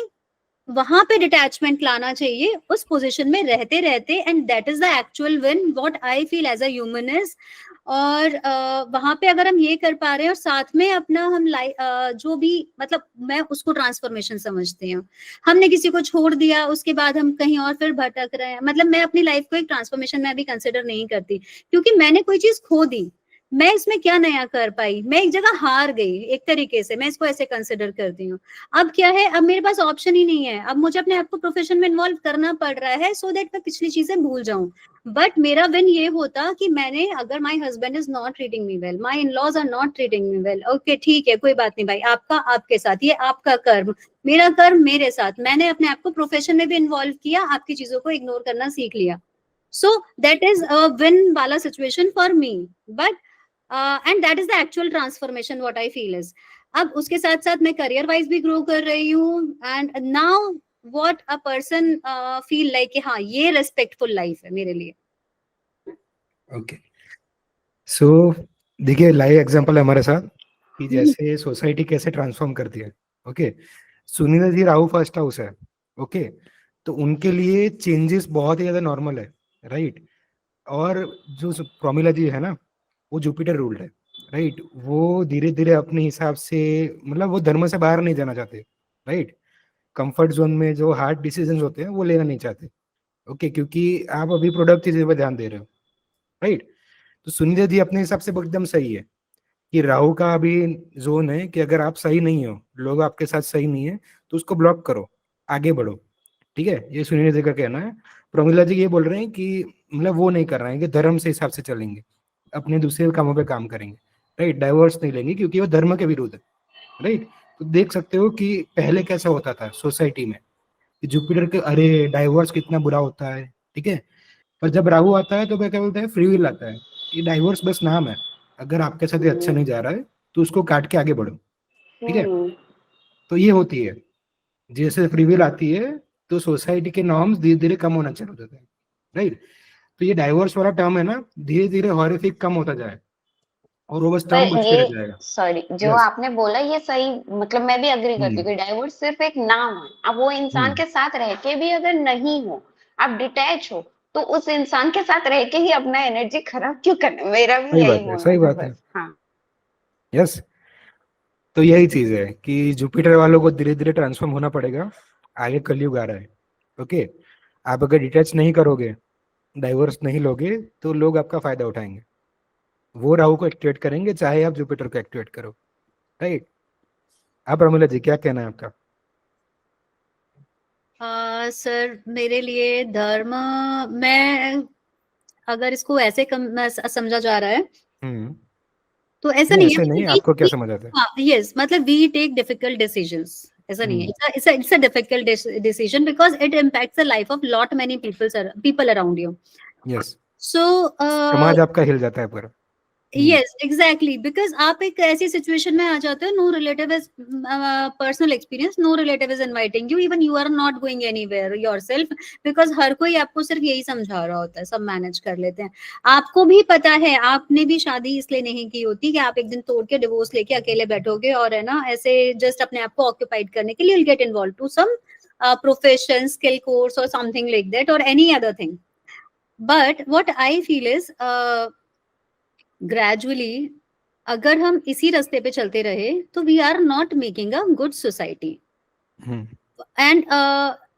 वहां पे डिटैचमेंट लाना चाहिए उस पोजीशन में रहते रहते, and that is the actual win what I feel as a human is. और वहां पे अगर हम ये कर पा रहे हैं और साथ में अपना हम जो भी, मतलब मैं उसको ट्रांसफॉर्मेशन समझती हूँ. हमने किसी को छोड़ दिया, उसके बाद हम कहीं और फिर भटक रहे हैं, मतलब मैं अपनी लाइफ को एक ट्रांसफॉर्मेशन में अभी कंसिडर नहीं करती, क्योंकि मैंने कोई चीज खो दी, मैं इसमें क्या नया कर पाई, मैं एक जगह हार गई एक तरीके से, मैं इसको ऐसे कंसिडर करती हूँ. अब क्या है, अब मेरे पास ऑप्शन ही नहीं है, अब मुझे अपने आप को प्रोफेशन में इन्वॉल्व करना पड़ रहा है सो दैट मैं पिछली चीजें भूल जाऊं. बट मेरा विन ये होता कि मैंने, अगर my husband is not treating me well, my in laws are not treating me well, okay ठीक है कोई बात नहीं भाई, आपका आपके साथ, ये आपका कर्म, मेरा कर्म मेरे साथ, मैंने अपने आप को प्रोफेशन में भी इन्वॉल्व किया, आपकी चीजों को इग्नोर करना सीख लिया. So that is a win वाला situation for me. But and that is the actual transformation what I feel is. अब उसके साथ साथ मैं करियर वाइज भी ग्रो कर रही हूँ, and now what a person feel like कि हाँ ये रेस्पेक्टफुल लाइफ है मेरे लिए. ओके, सो देखिए लाइव एग्जांपल है हमारे साथ कि जैसे सोसाइटी कैसे ट्रांसफॉर्म करती है. Okay, Sunita ji Rahu first house है. ओके, तो उनके लिए चेंजेस बहुत ही ज्यादा नॉर्मल है, राइट. और जो प्रोमिला जी है ना, वो जुपिटर रूल्ड है, राइट. वो धीरे धीरे अपने हिसाब से, मतलब वो धर्म से बाहर नहीं जाना चाहते, राइट. कंफर्ट जोन में जो हार्ड डिसीजंस होते हैं वो लेना नहीं चाहते. ओके, क्योंकि आप अभी प्रोडक्ट चीजों पर ध्यान दे रहे हो, राइट. तो सुनीता जी अपने हिसाब से एकदम सही है कि राहु का अभी जोन है कि अगर आप सही नहीं हो, लोग आपके साथ सही नहीं है, तो उसको ब्लॉक करो, आगे बढ़ो. ठीक है, ये सुनीता जी का कहना है. प्रमिला जी ये बोल रहे हैं कि मतलब वो नहीं कर रहे हैं कि धर्म से हिसाब से चलेंगे, अपने दूसरे कामों पे काम करेंगे, राइट. डाइवोर्स नहीं लेंगे क्योंकि वो धर्म के विरुद्ध है, राइट. तो देख सकते हो कि पहले कैसा होता था सोसाइटी में, जुपिटर के अरे डाइवोर्स कितना बुरा होता है, ठीक है. पर जब राहु आता है तो क्या बोलते हैं, फ्री विल आता है. ये डाइवोर्स बस नाम है, अगर आपके साथ अच्छा नहीं जा रहा है तो उसको काट के आगे बढ़ो, ठीक है. तो ये होती है, जैसे फ्री विल आती है तो सोसाइटी के नॉर्म्स धीरे धीरे कम होना चालू होते हैं, राइट. तो ये डाइवोर्स वाला टर्म है ना, धीरे धीरे हॉरिफिक कम होता जाए, और वो बस पर टर्म बचते रह ये जाएगा। सॉरी जो यस। आपने बोला ये सही, मतलब मैं भी अग्री करती हूँ कि डाइवोर्स सिर्फ एक नाम है। अब वो इंसान के साथ रह के भी अगर नहीं हो, आप डिटैच हो, तो उस इंसान के साथ रह के ही अपना एनर्जी खराब क्यों करना, मेरा भी सही बात यही है, बोलना सही था बात है। बस। हाँ यस। तो यही चीज है कि जुपिटर वालों को धीरे धीरे ट्रांसफॉर्म होना पड़ेगा। आगे कलयुग आ रहा है। ओके। आप अगर डिटैच नहीं करोगे, डाइवोर्स नहीं लोगे, तो लोग आपका फायदा उठाएंगे। वो राहु को एक्टिवेट करेंगे चाहे आप जुपिटर को एक्टिवेट करो। राइट। आप प्रमिला जी क्या कहना है आपका? सर मेरे लिए धर्म, मैं अगर इसको ऐसे समझा जा रहा है हम्म। तो ऐसा नहीं नहीं है, ऐसे नहीं, आपको क्या we- समझ आता है? हाँ यस, मतलब वी टेक डिफिकल्ट डिसीजंस, ऐसा नहीं है, it's a difficult decision because it impacts the life of lot many people around you. Yes. So समाज आपका हिल जाता है पर। यस एग्जैक्टली, बिकॉज आप एक ऐसी सिचुएशन में आ जाते हो, no relative is, personal experience, no relative is inviting you, even you are not going anywhere yourself, because हर कोई आपको सिर्फ यही समझा रहा होता है, सब मैनेज कर लेते हैं। आपको भी पता है, आपने भी शादी इसलिए नहीं की होती कि आप एक दिन तोड़ के डिवोर्स लेके अकेले बैठोगे और है ना ऐसे जस्ट अपने आप को ऑक्यूपाइड करने के लिए you'll get involved to some profession, skill course or something like that or any other thing. But what I feel is gradually अगर हम इसी रास्ते पे चलते रहे तो we are not making a good society. And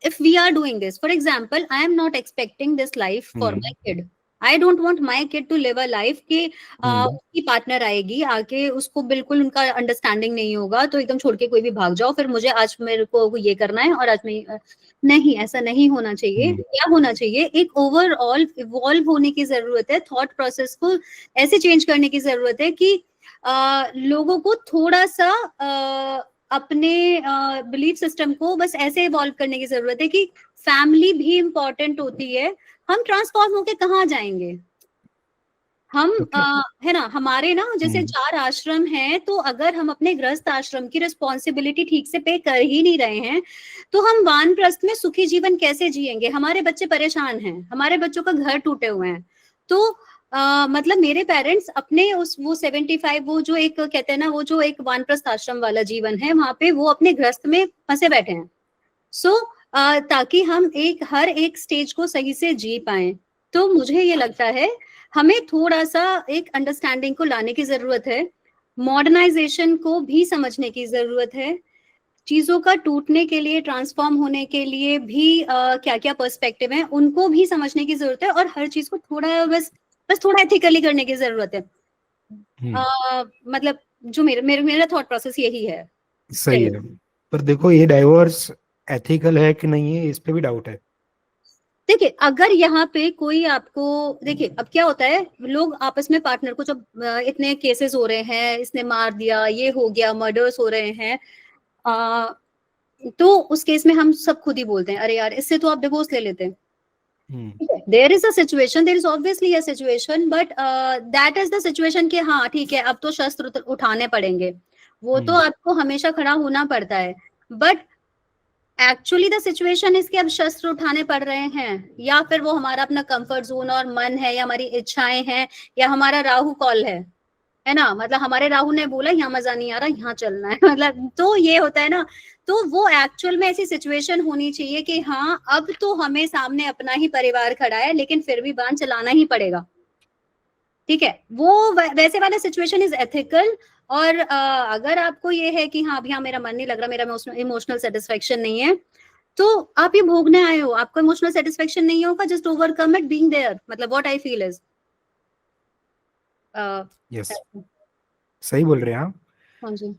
if we are doing this, for example, I am not expecting this life for my kid. I don't want my kid to live a life कि उसकी partner आएगी आके, उसको बिल्कुल उनका understanding नहीं होगा तो एकदम छोड़ के कोई भी भाग जाओ, फिर मुझे आज मेरे को ये करना है और आज मैं नहीं, ऐसा नहीं होना चाहिए। क्या होना चाहिए, एक ओवरऑल इवॉल्व होने की जरूरत है, थॉट प्रोसेस को ऐसे चेंज करने की जरूरत है कि लोगों को थोड़ा सा अपने बिलीफ सिस्टम को बस ऐसे इवॉल्व करने की जरूरत है कि फैमिली भी इम्पोर्टेंट होती है। हम ट्रांसफॉर्म होके कहाँ जाएंगे? हम है ना, हमारे ना जैसे 4 आश्रम हैं, तो अगर हम अपने गृहस्थ आश्रम की रिस्पॉन्सिबिलिटी ठीक से पे कर ही नहीं रहे हैं तो हम वानप्रस्थ में सुखी जीवन कैसे जिएंगे? हमारे बच्चे परेशान हैं, हमारे बच्चों का घर टूटे हुए हैं। तो मतलब मेरे पेरेंट्स अपने उस वो 75 वो जो एक कहते हैं ना, वो जो एक वानप्रस्थ आश्रम वाला जीवन है वहां पे वो अपने गृहस्थ में फंसे बैठे हैं। सो ताकि हम हर एक स्टेज को सही से जी पाए। तो मुझे ये लगता है हमें थोड़ा सा एक अंडरस्टैंडिंग को लाने की जरूरत है, मॉडर्नाइजेशन को भी समझने की जरूरत है, चीजों का टूटने के लिए, ट्रांसफॉर्म होने के लिए भी क्या क्या पर्सपेक्टिव है उनको भी समझने की जरूरत है, और हर चीज को थोड़ा बस थोड़ा एथिकली करने की जरूरत है। मतलब जो मेरा थॉट प्रोसेस यही है। सही है। पर देखो ये डाइवोर्स एथिकल है कि नहीं है, इस पे भी डाउट है। देखिए अगर यहाँ पे कोई आपको, देखिए अब क्या होता है, लोग आपस में पार्टनर को जब इतने केसेस हो रहे हैं, इसने मार दिया, ये हो गया, मर्डर्स हो रहे हैं, तो उस केस में हम सब खुद ही बोलते हैं अरे यार इससे तो आप डिवोर्स ले लेते हैं। There is a situation, there is obviously a situation, but that is the situation कि हाँ ठीक है अब तो शस्त्र उठाने पड़ेंगे, वो तो आपको हमेशा खड़ा होना पड़ता है। बट एक्चुअली द सिचुएशन इसके अब शस्त्र उठाने पड़ रहे हैं, या फिर वो हमारा अपना कंफर्ट जोन और मन है, या हमारी इच्छाएं हैं, या हमारा राहु कॉल है ना, मतलब हमारे राहु ने बोला यहाँ मजा नहीं आ रहा, यहाँ चलना है मतलब तो ये होता है ना। तो वो एक्चुअल में ऐसी सिचुएशन होनी चाहिए कि हाँ अब तो हमें सामने अपना ही परिवार खड़ा है, लेकिन फिर भी बांध चलाना ही पड़ेगा, ठीक है। वो वैसे वाला सिचुएशन इज एथिकल। और अगर आपको ये है कि हाँ अभी मेरा मन नहीं लग रहा, मेरा इमोशनल सेटिस्फेक्शन नहीं है, तो आप ये भोगने आए हो, आपको इमोशनल सेटिस्फेक्शन नहीं होगा, just overcome it, being there, मतलब what I feel is yes, सही बोल रहे हैं आप। हाँ जी।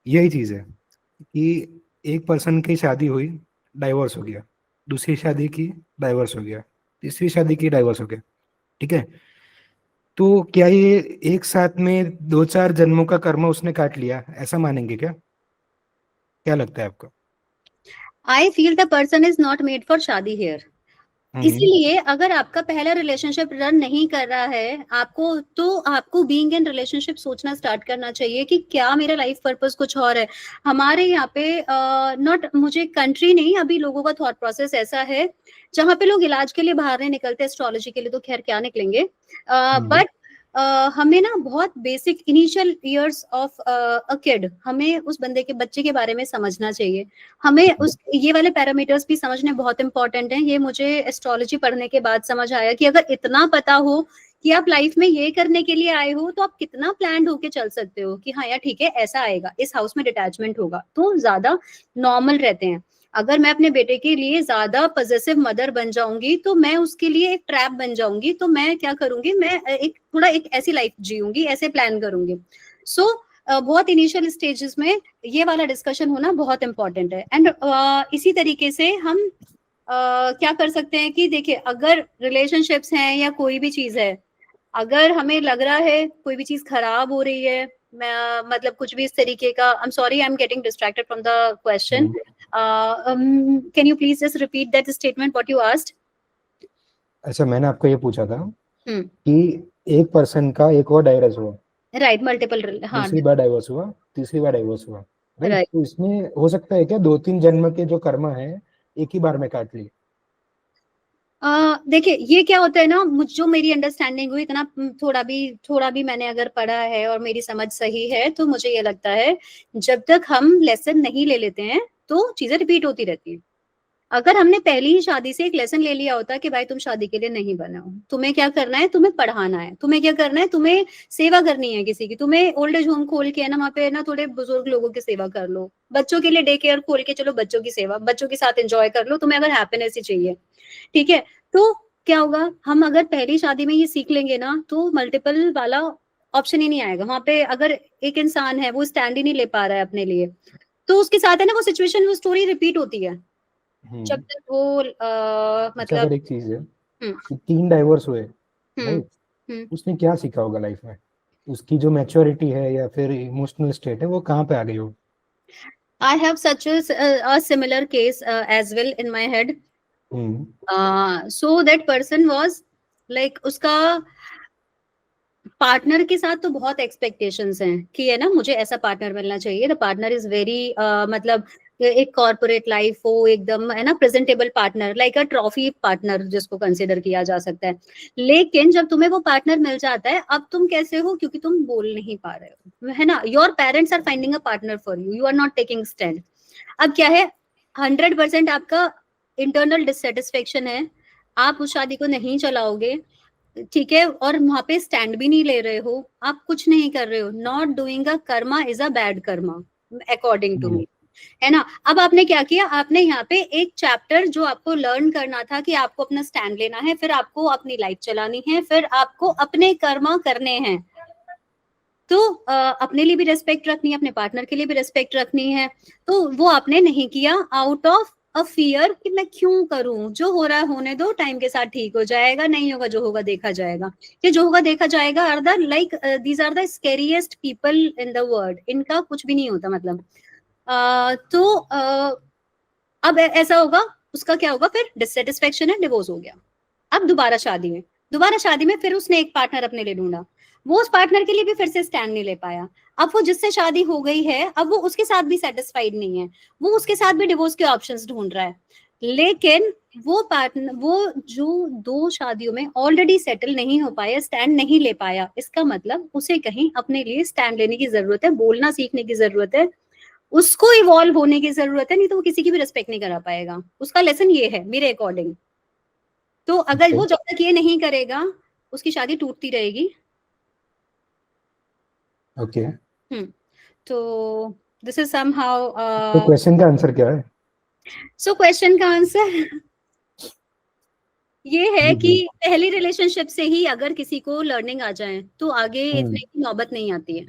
यही चीज है कि एक पर्सन की शादी हुई, डाइवोर्स हो गया, दूसरी शादी की, डाइवोर्स हो गया, तीसरी शादी की, डाइवोर्स हो गया, ठीक है। तो क्या ये एक साथ में 2-4 जन्मों का कर्म उसने काट लिया, ऐसा मानेंगे क्या? क्या लगता है आपको? I feel the person is not made for शादी हियर। इसीलिए अगर आपका पहला रिलेशनशिप रन नहीं कर रहा है आपको, तो आपको बीइंग इन रिलेशनशिप सोचना स्टार्ट करना चाहिए कि क्या मेरा लाइफ पर्पस कुछ और है। हमारे यहाँ पे नॉट मुझे कंट्री नहीं, अभी लोगों का थॉट प्रोसेस ऐसा है जहाँ पे लोग इलाज के लिए बाहर नहीं निकलते, एस्ट्रोलॉजी के लिए तो खैर क्या निकलेंगे, बट हमें ना बहुत basic initial years of a kid, हमें उस बच्चे के बारे में समझना चाहिए। हमें उस ये वाले पैरामीटर्स भी समझने बहुत इंपॉर्टेंट हैं। ये मुझे एस्ट्रोलॉजी पढ़ने के बाद समझ आया कि अगर इतना पता हो कि आप लाइफ में ये करने के लिए आए हो, तो आप कितना प्लान्ड होके चल सकते हो कि हाँ यार ठीक है, ऐसा आएगा, इस हाउस में डिटैचमेंट होगा, तो ज्यादा नॉर्मल रहते हैं। अगर मैं अपने बेटे के लिए ज्यादा पॉजिटिव मदर बन जाऊंगी, तो मैं उसके लिए एक ट्रैप बन जाऊंगी। तो मैं क्या करूंगी, मैं एक ऐसी लाइफ जीऊंगी, ऐसे प्लान करूंगी। सो बहुत इनिशियल स्टेजेस में ये वाला डिस्कशन होना बहुत इंपॉर्टेंट है। एंड इसी तरीके से हम क्या कर सकते हैं कि देखिए, अगर रिलेशनशिप्स हैं या कोई भी चीज है, अगर हमें लग रहा है कोई भी चीज खराब हो रही है, मतलब कुछ भी इस तरीके का, I am sorry, I am getting distracted from the question, can you please just repeat that statement what you asked? अच्छा, मैंने आपको ये पूछा था हम्म, कि एक पर्सन का एक और डाइवोर्स हुआ, राइट, मल्टीपल, हाँ, दूसरी बार डाइवोर्स हुआ, तीसरी बार डाइवोर्स हुआ, राइट? राइट। तो इसमें हो सकता है क्या 2-3 जन्म के जो कर्म है एक ही बार में काट लिए? देखिए, ये क्या होता है ना, जो मेरी अंडरस्टैंडिंग हुई, इतना थोड़ा भी मैंने अगर पढ़ा है और मेरी समझ सही है, तो मुझे ये लगता है जब तक हम लेसन नहीं ले लेते हैं तो चीजें रिपीट होती रहती है। अगर हमने पहली ही शादी से एक लेसन ले लिया होता कि भाई तुम शादी के लिए नहीं बने हो, तुम्हें क्या करना है, तुम्हें पढ़ाना है, तुम्हें क्या करना है, तुम्हें सेवा करनी है किसी की, तुम्हें ओल्ड एज होम खोल के है ना, वहाँ पे ना थोड़े बुजुर्ग लोगों की सेवा कर लो, बच्चों के लिए डे केयर खोल के चलो, बच्चों की सेवा, बच्चों के साथ एंजॉय कर लो, तुम्हें अगर हैप्पीनेस ही चाहिए, ठीक है। तो क्या होगा, हम अगर पहली शादी में ये सीख लेंगे ना, तो मल्टीपल वाला ऑप्शन ही नहीं आएगा वहां पे। अगर एक इंसान है वो स्टैंड ही नहीं ले पा रहा है अपने लिए, तो उसके साथ है ना वो सिचुएशन, वो स्टोरी रिपीट होती है जब तक वो अच्छा, मतलब। अगर एक चीज है हम्म, कि 3 डाइवोर्स हुए, हम्म, राइट, उसने क्या सीखा होगा लाइफ में? उसकी जो मैच्योरिटी है या फिर इमोशनल स्टेट है वो कहाँ पे आ गई हो? I have such a similar case as well in my head. So that person was like, उसका पार्टनर के साथ तो बहुत एक्सपेक्टेशंस हैं कि है ना, मुझे ऐसा पार्टनर मिलना चाहिए, द पार्टनर इज वेरी मतलब एक कॉर्पोरेट लाइफ हो एकदम, है ना, presentable partner, like a trophy partner जिसको कंसिडर किया जा सकता है। लेकिन जब तुम्हें वो पार्टनर मिल जाता है, अब तुम कैसे हो, क्योंकि तुम बोल नहीं पा रहे हो, है ना, your parents are finding a partner for you, you are not taking stand. अब क्या है, 100% आपका इंटरनल डिससेटिस्फेक्शन है, आप उस शादी को नहीं चलाओगे, ठीक है, और वहां पे स्टैंड भी नहीं ले रहे हो, आप कुछ नहीं कर रहे हो, not doing a karma is a bad karma according to me, है ना। अब आपने क्या किया, आपने यहाँ पे एक चैप्टर जो आपको लर्न करना था कि आपको अपना स्टैंड लेना है, फिर आपको अपनी लाइफ चलानी है, फिर आपको अपने कर्मा करने हैं, तो अपने लिए भी रेस्पेक्ट रखनी है, अपने पार्टनर के लिए भी रेस्पेक्ट रखनी है, तो वो आपने नहीं किया आउट ऑफ अ फियर कि मैं क्यों करूं, जो हो रहा है होने दो, टाइम के साथ ठीक हो जाएगा, नहीं होगा जो होगा देखा जाएगा। ये जो होगा देखा जाएगा are the like these are the scariest people in the world, इनका कुछ भी नहीं होता मतलब। तो अब ऐसा होगा, उसका क्या होगा, फिर डिससेटिस्फेक्शन है, डिवोर्स हो गया। अब दोबारा शादी में फिर उसने एक पार्टनर अपने लिए ढूंढा, वो उस पार्टनर के लिए भी फिर से स्टैंड नहीं ले पाया। अब वो जिससे शादी हो गई है, अब वो उसके साथ भी सेटिस्फाइड नहीं है, वो उसके साथ भी डिवोर्स के ऑप्शंस ढूंढ रहा है। लेकिन वो पार्टनर, वो जो 2 शादियों में ऑलरेडी सेटल नहीं हो पाया, स्टैंड नहीं ले पाया, इसका मतलब उसे कहीं अपने लिए स्टैंड लेने की जरूरत है, बोलना सीखने की जरूरत है, उसको इवॉल्व होने की जरूरत है, नहीं तो वो किसी की भी रिस्पेक्ट नहीं करा पाएगा। उसका लेसन ये है मेरे अकॉर्डिंग। तो अगर वो जब तक ये नहीं करेगा, उसकी शादी टूटती रहेगी। ओके, तो दिस इज समहाउ तो क्वेश्चन का आंसर क्या है? सो क्वेश्चन का आंसर ये है कि पहली रिलेशनशिप से ही अगर किसी को लर्निंग आ जाए, तो आगे इतने की नौबत नहीं आती है,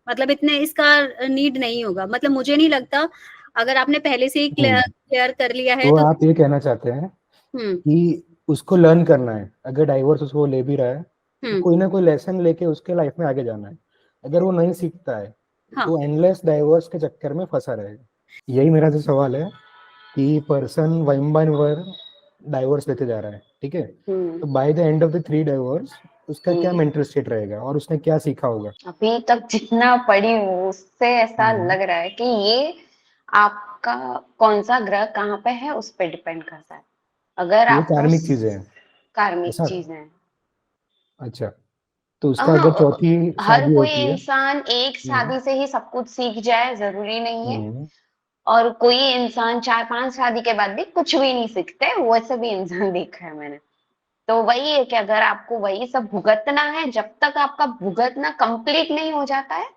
मतलब इतने इसका नीड नहीं होगा। मतलब मुझे नहीं लगता, अगर आपने पहले से ही क्लियर कर लिया है तो तो आप ये कहना चाहते हैं कि उसको लर्न करना है, अगर डाइवोर्स उसको ले भी रहा है तो कोई ना कोई लेसन लेके उसके लाइफ में आगे जाना है। अगर वो नहीं सीखता है तो एंडलेस डाइवोर्स के चक्कर में फंसा रहेगा। यही मेरा जो सवाल है कि person one by one divorce लेते जा रहा है, ठीक है, तो by the end of the 3 divorce उसका क्या मेंटल स्टेट रहेगा और उसने क्या सीखा होगा? अभी तक जितना पढ़ी हूँ उससे ऐसा लग रहा है कि ये आपका कौन सा ग्रह कहाँ पे है उस पे डिपेंड करता है। अगर ये आपको कार्मिक चीजें हैं, कार्मिक ऐसा? चीजें, अच्छा, तो उसका अगर चौथी हर शादी कोई होती है। इंसान एक शादी से ही सब कुछ सीख जाए जरूरी नहीं है, हम्म, और कोई इंसान 4-5 शादी के बाद भी कुछ भी नहीं सीखते, वैसे भी इंसान देखा है मैंने। तो वही है कि अगर आपको वही सब भुगतना है, जब तक आपका भुगतना कंप्लीट नहीं हो जाता है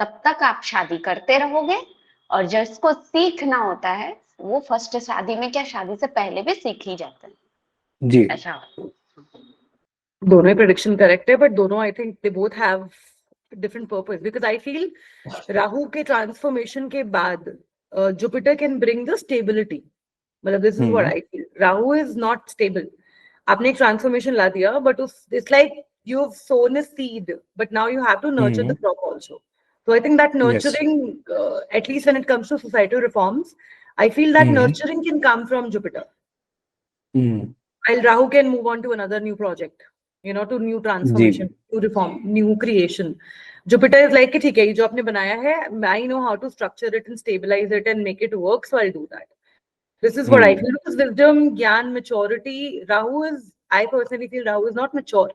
तब तक आप शादी करते रहोगे, और जिसको सीखना होता है वो फर्स्ट शादी में क्या, शादी से पहले भी सीख ही जाता है। जी ऐसा दोनों ही प्रेडिक्शन करेक्ट है, बट दोनों I think they both have different purpose, because I feel Rahu के ट्रांसफॉर्मेशन के बाद Jupiter can bring the stability. मतलब this is what I feel, Rahu is not stable. आपने एक ट्रांसफॉर्मेशन ला दिया, बट उस it's like you have sown a seed, but now you have to nurture the crop also. So I think that nurturing, at least when it comes to societal reforms, I feel that nurturing can come from Jupiter. While Rahu can move on to another new project, you know, to new transformation, new reform, new creation. Jupiter is like, ठीक है, ये जो आपने बनाया है, I know how to structure it and stabilize it and make it work, so I'll do that. This is what I feel. Because wisdom, ज्ञान, maturity, Rahu is, I personally feel Rahu is not mature.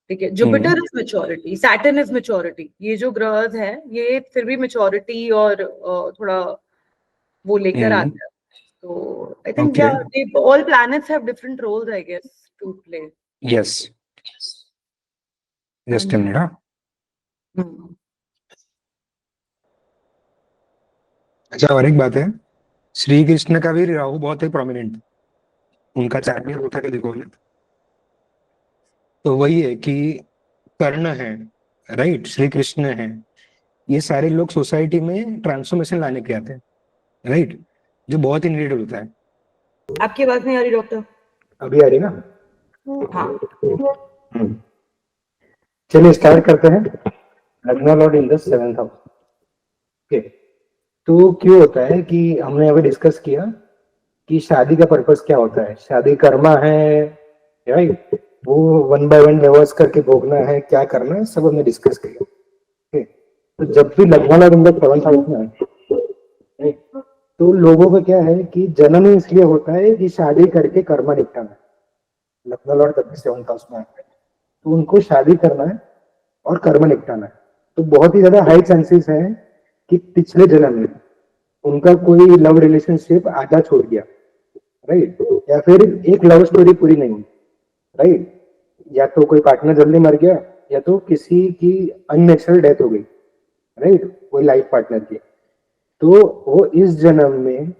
ठीक है, Jupiter is maturity, Saturn is maturity. ये जो ग्रह है ये फिर भी मेच्योरिटी और थोड़ा वो लेकर आते हैं। तो आई थिंक या all planets have different roles I guess to play. Yes just minute. अच्छा, और एक बात है, श्री कृष्ण का भी राहु बहुत ही प्रोमिनेंट, उनका चार्ट भी उठा के देखोगे तो वही है कि कर्ण है, राइट, श्री कृष्ण है, ये सारे लोग सोसाइटी में ट्रांसफॉर्मेशन लाने के आते हैं, राइट, जो बहुत ही नीडेड होता है। आपकी बात नहीं आ रही डॉक्टर? अभी आ रही ना? हाँ। चलिए स्टार्ट करते हैं। लग्न Lord in the 7th house. Okay, तो क्यों होता है कि हमने अभी डिस्कस किया कि शादी का पर्पस क्या होता है, शादी कर्मा है, राइट, वो 1 by 1 डिवोर्स करके भोगना है, क्या करना है, सब हमने डिस्कस किया। ओके, तो जब भी लग्न Lord in the 7th house में है, तो लोगों का क्या है कि जन्म ही इसलिए होता है कि शादी करके कर्मा निपटाना है। लग्न लॉर्ड जब भी 7th हाउस में आता है तो उनको शादी करना है और कर्म निपटाना है। तो बहुत ही ज्यादा हाई चांसेस है कि पिछले जन्म में उनका कोई लव रिलेशनशिप आधा छोड़ गया, राइट, या फिर एक लव स्टोरी पूरी नहीं हुई, राइट, या तो कोई पार्टनर जल्दी मर गया या तो किसी की अननेचुरल डेथ हो गई, राइट, कोई लाइफ पार्टनर की। तो वो इस जन्म में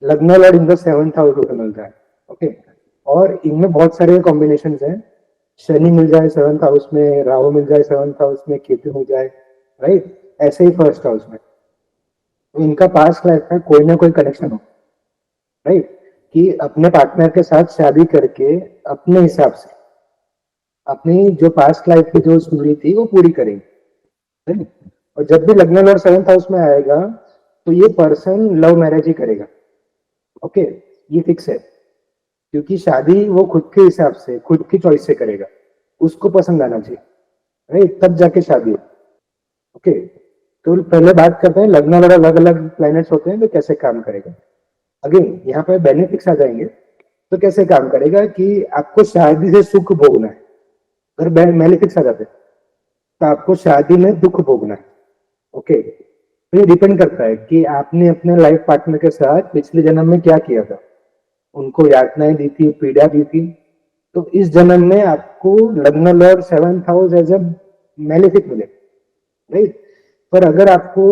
लग्न Lord in the 7th house को मिलता है। ओके, और इनमें बहुत सारे कॉम्बिनेशन हैं, शनि मिल जाए 7th हाउस में, राहु मिल जाए 7th हाउस में, केतु मिल जाए, राइट, ऐसे ही 1st हाउस में। तो इनका पास्ट लाइफ में कोई ना कोई कनेक्शन हो, राइट, कि अपने पार्टनर के साथ शादी करके अपने हिसाब से अपनी जो पास्ट लाइफ की जो स्टोरी थी वो पूरी करेंगे, राइट। और जब भी लग्न लॉर्ड 7th हाउस में आएगा तो ये पर्सन लव मैरिज ही करेगा। ओके, ये फिक्स है, क्योंकि शादी वो खुद के हिसाब से, खुद की चॉइस से करेगा, उसको पसंद आना चाहिए, राइट, तब जाके शादी। ओके, तो पहले बात करते हैं लग्न लॉर्ड अलग अलग प्लैनेट्स होते हैं तो कैसे काम करेगा। अगेन यहाँ पे बेनिफिट्स आ जाएंगे, तो कैसे काम करेगा कि आपको शादी से सुख भोगना है। अगर बेनिफिट्स आ जाते हैं तो आपको शादी में दुख भोगना है। ओके, तो ये डिपेंड करता है कि आपने अपने लाइफ पार्टनर के साथ पिछले जन्म में क्या किया था, उनको यातनाएं दी थी, पीड़ा दी थी, तो इस जन्म में आपको लग्न lord 7th house as a malefic मिले, राइट। पर अगर आपको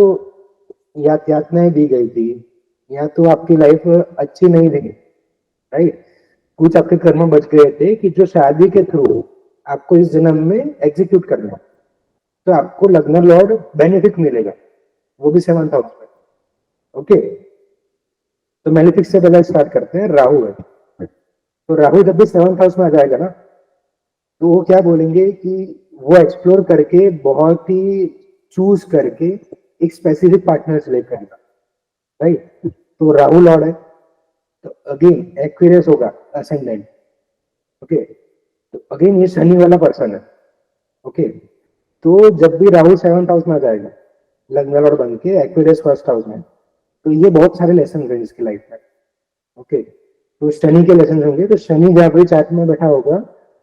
यातनाएं दी गई थी या तो आपकी लाइफ अच्छी नहीं रही, राइट, कुछ आपके कर्म बच गए थे कि जो शादी के थ्रू आपको इस जन्म में एग्जीक्यूट करना है, तो आपको लग्न लॉर्ड बेनिफिट मिलेगा, वो भी 7th हाउस में। ओके, तो मैलेफिक से पहले स्टार्ट करते हैं। राहु है, तो राहु जब भी 7th हाउस में आ जाएगा ना, तो वो क्या बोलेंगे कि वो एक्सप्लोर करके बहुत ही चूज करके एक स्पेसिफिक पार्टनर सेलेक्ट करेगा, राइट। तो राहु लॉर्ड है, तो अगेन एक्वेरियस होगा असेंडेंट। ओके, तो अगेन ये शनि वाला पर्सन है। ओके, तो जब भी राहु 7th हाउस में आ जाएगा लग्न लॉर्ड बन के एक्वेरियस 1st हाउस में, तो ये बहुत सारे लेसन है इसकी लाइफ में। ओके, तो शनि के लेसन होंगे, तो शनि जहाँ पे चार्ट में बैठा होगा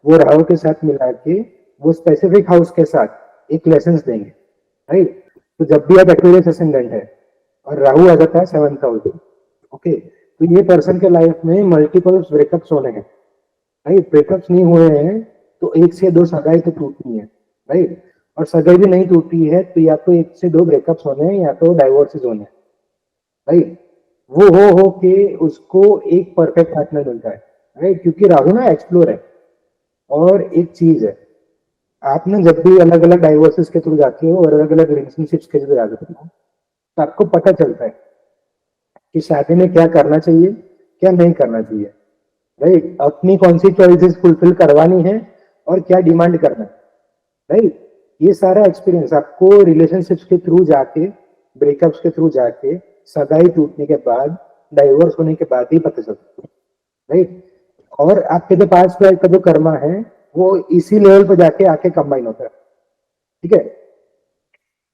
वो राहु के साथ मिला के वो स्पेसिफिक हाउस के साथ एक लेसन देंगे, राइट। तो जब भी आप एक्वेरियस असेंडेंट है और राहु आ जाता है 7th हाउस में, ओके, तो ये पर्सन के लाइफ में मल्टीपल ब्रेकअप्स होने हैं, राइट। ब्रेकअप्स नहीं हुए हैं तो 1 से 2 सगाई तो टूटनी है, राइट। और सगाई भी नहीं टूटी है तो या तो 1 से 2 ब्रेकअप्स होने हैं या तो डाइवोर्सेस होने हैं, राइट। वो हो के उसको एक परफेक्ट पार्टनर मिलता है, राइट, क्योंकि राहु ना एक्सप्लोर है। और एक चीज है, आप ना जब भी अलग अलग डाइवोर्सेस के थ्रू जाते हो और अलग अलग रिलेशनशिप्स के थ्रू जाते हो तो आपको पता चलता है कि शादी में क्या करना चाहिए, क्या नहीं करना चाहिए, राइट। अपनी कौन सी चॉइसेस फुलफिल करवानी है और क्या डिमांड करना है, राइट। ये सारा एक्सपीरियंस आपको रिलेशनशिप्स के थ्रू जाके, ब्रेकअप्स के थ्रू जाके, सगाई टूटने के बाद, डाइवोर्स होने के बाद ही पता चलता है, राइट। और आपके जो पास्ट लाइफ का जो कर्मा है वो इसी लेवल पे जाके आके कंबाइन होता है, ठीक है।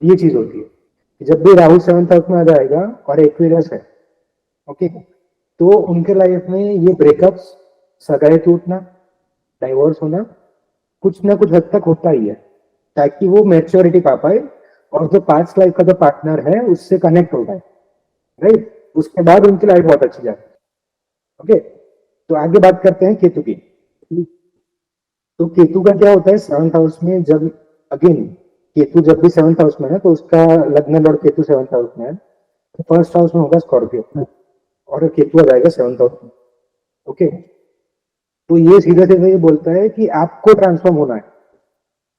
ये चीज होती है कि जब भी राहु 7th हाउस में आ जाएगा और एक्वेरियस है, ओके, तो उनके लाइफ में ये ब्रेकअप्स, सगाई टूटना, डाइवोर्स होना कुछ ना कुछ हद तक होता ही है, ताकि वो मैच्योरिटी पा पाए और जो पास्ट लाइफ का जो पार्टनर है उससे कनेक्ट हो पाए, राइट। उसके बाद उनकी लाइफ बहुत अच्छी जाती है, ओके। तो आगे बात करते हैं केतु की। तो केतु का क्या होता है 7th हाउस में, जब अगेन केतु जब भी 7th हाउस में है तो उसका लग्न लॉर्ड केतु 7th हाउस में है, तो 1st हाउस में होगा स्कॉर्पियो और केतु आ जाएगा 7th हाउस में, ओके। तो ये सीधा सीधा ये बोलता है कि आपको ट्रांसफॉर्म होना है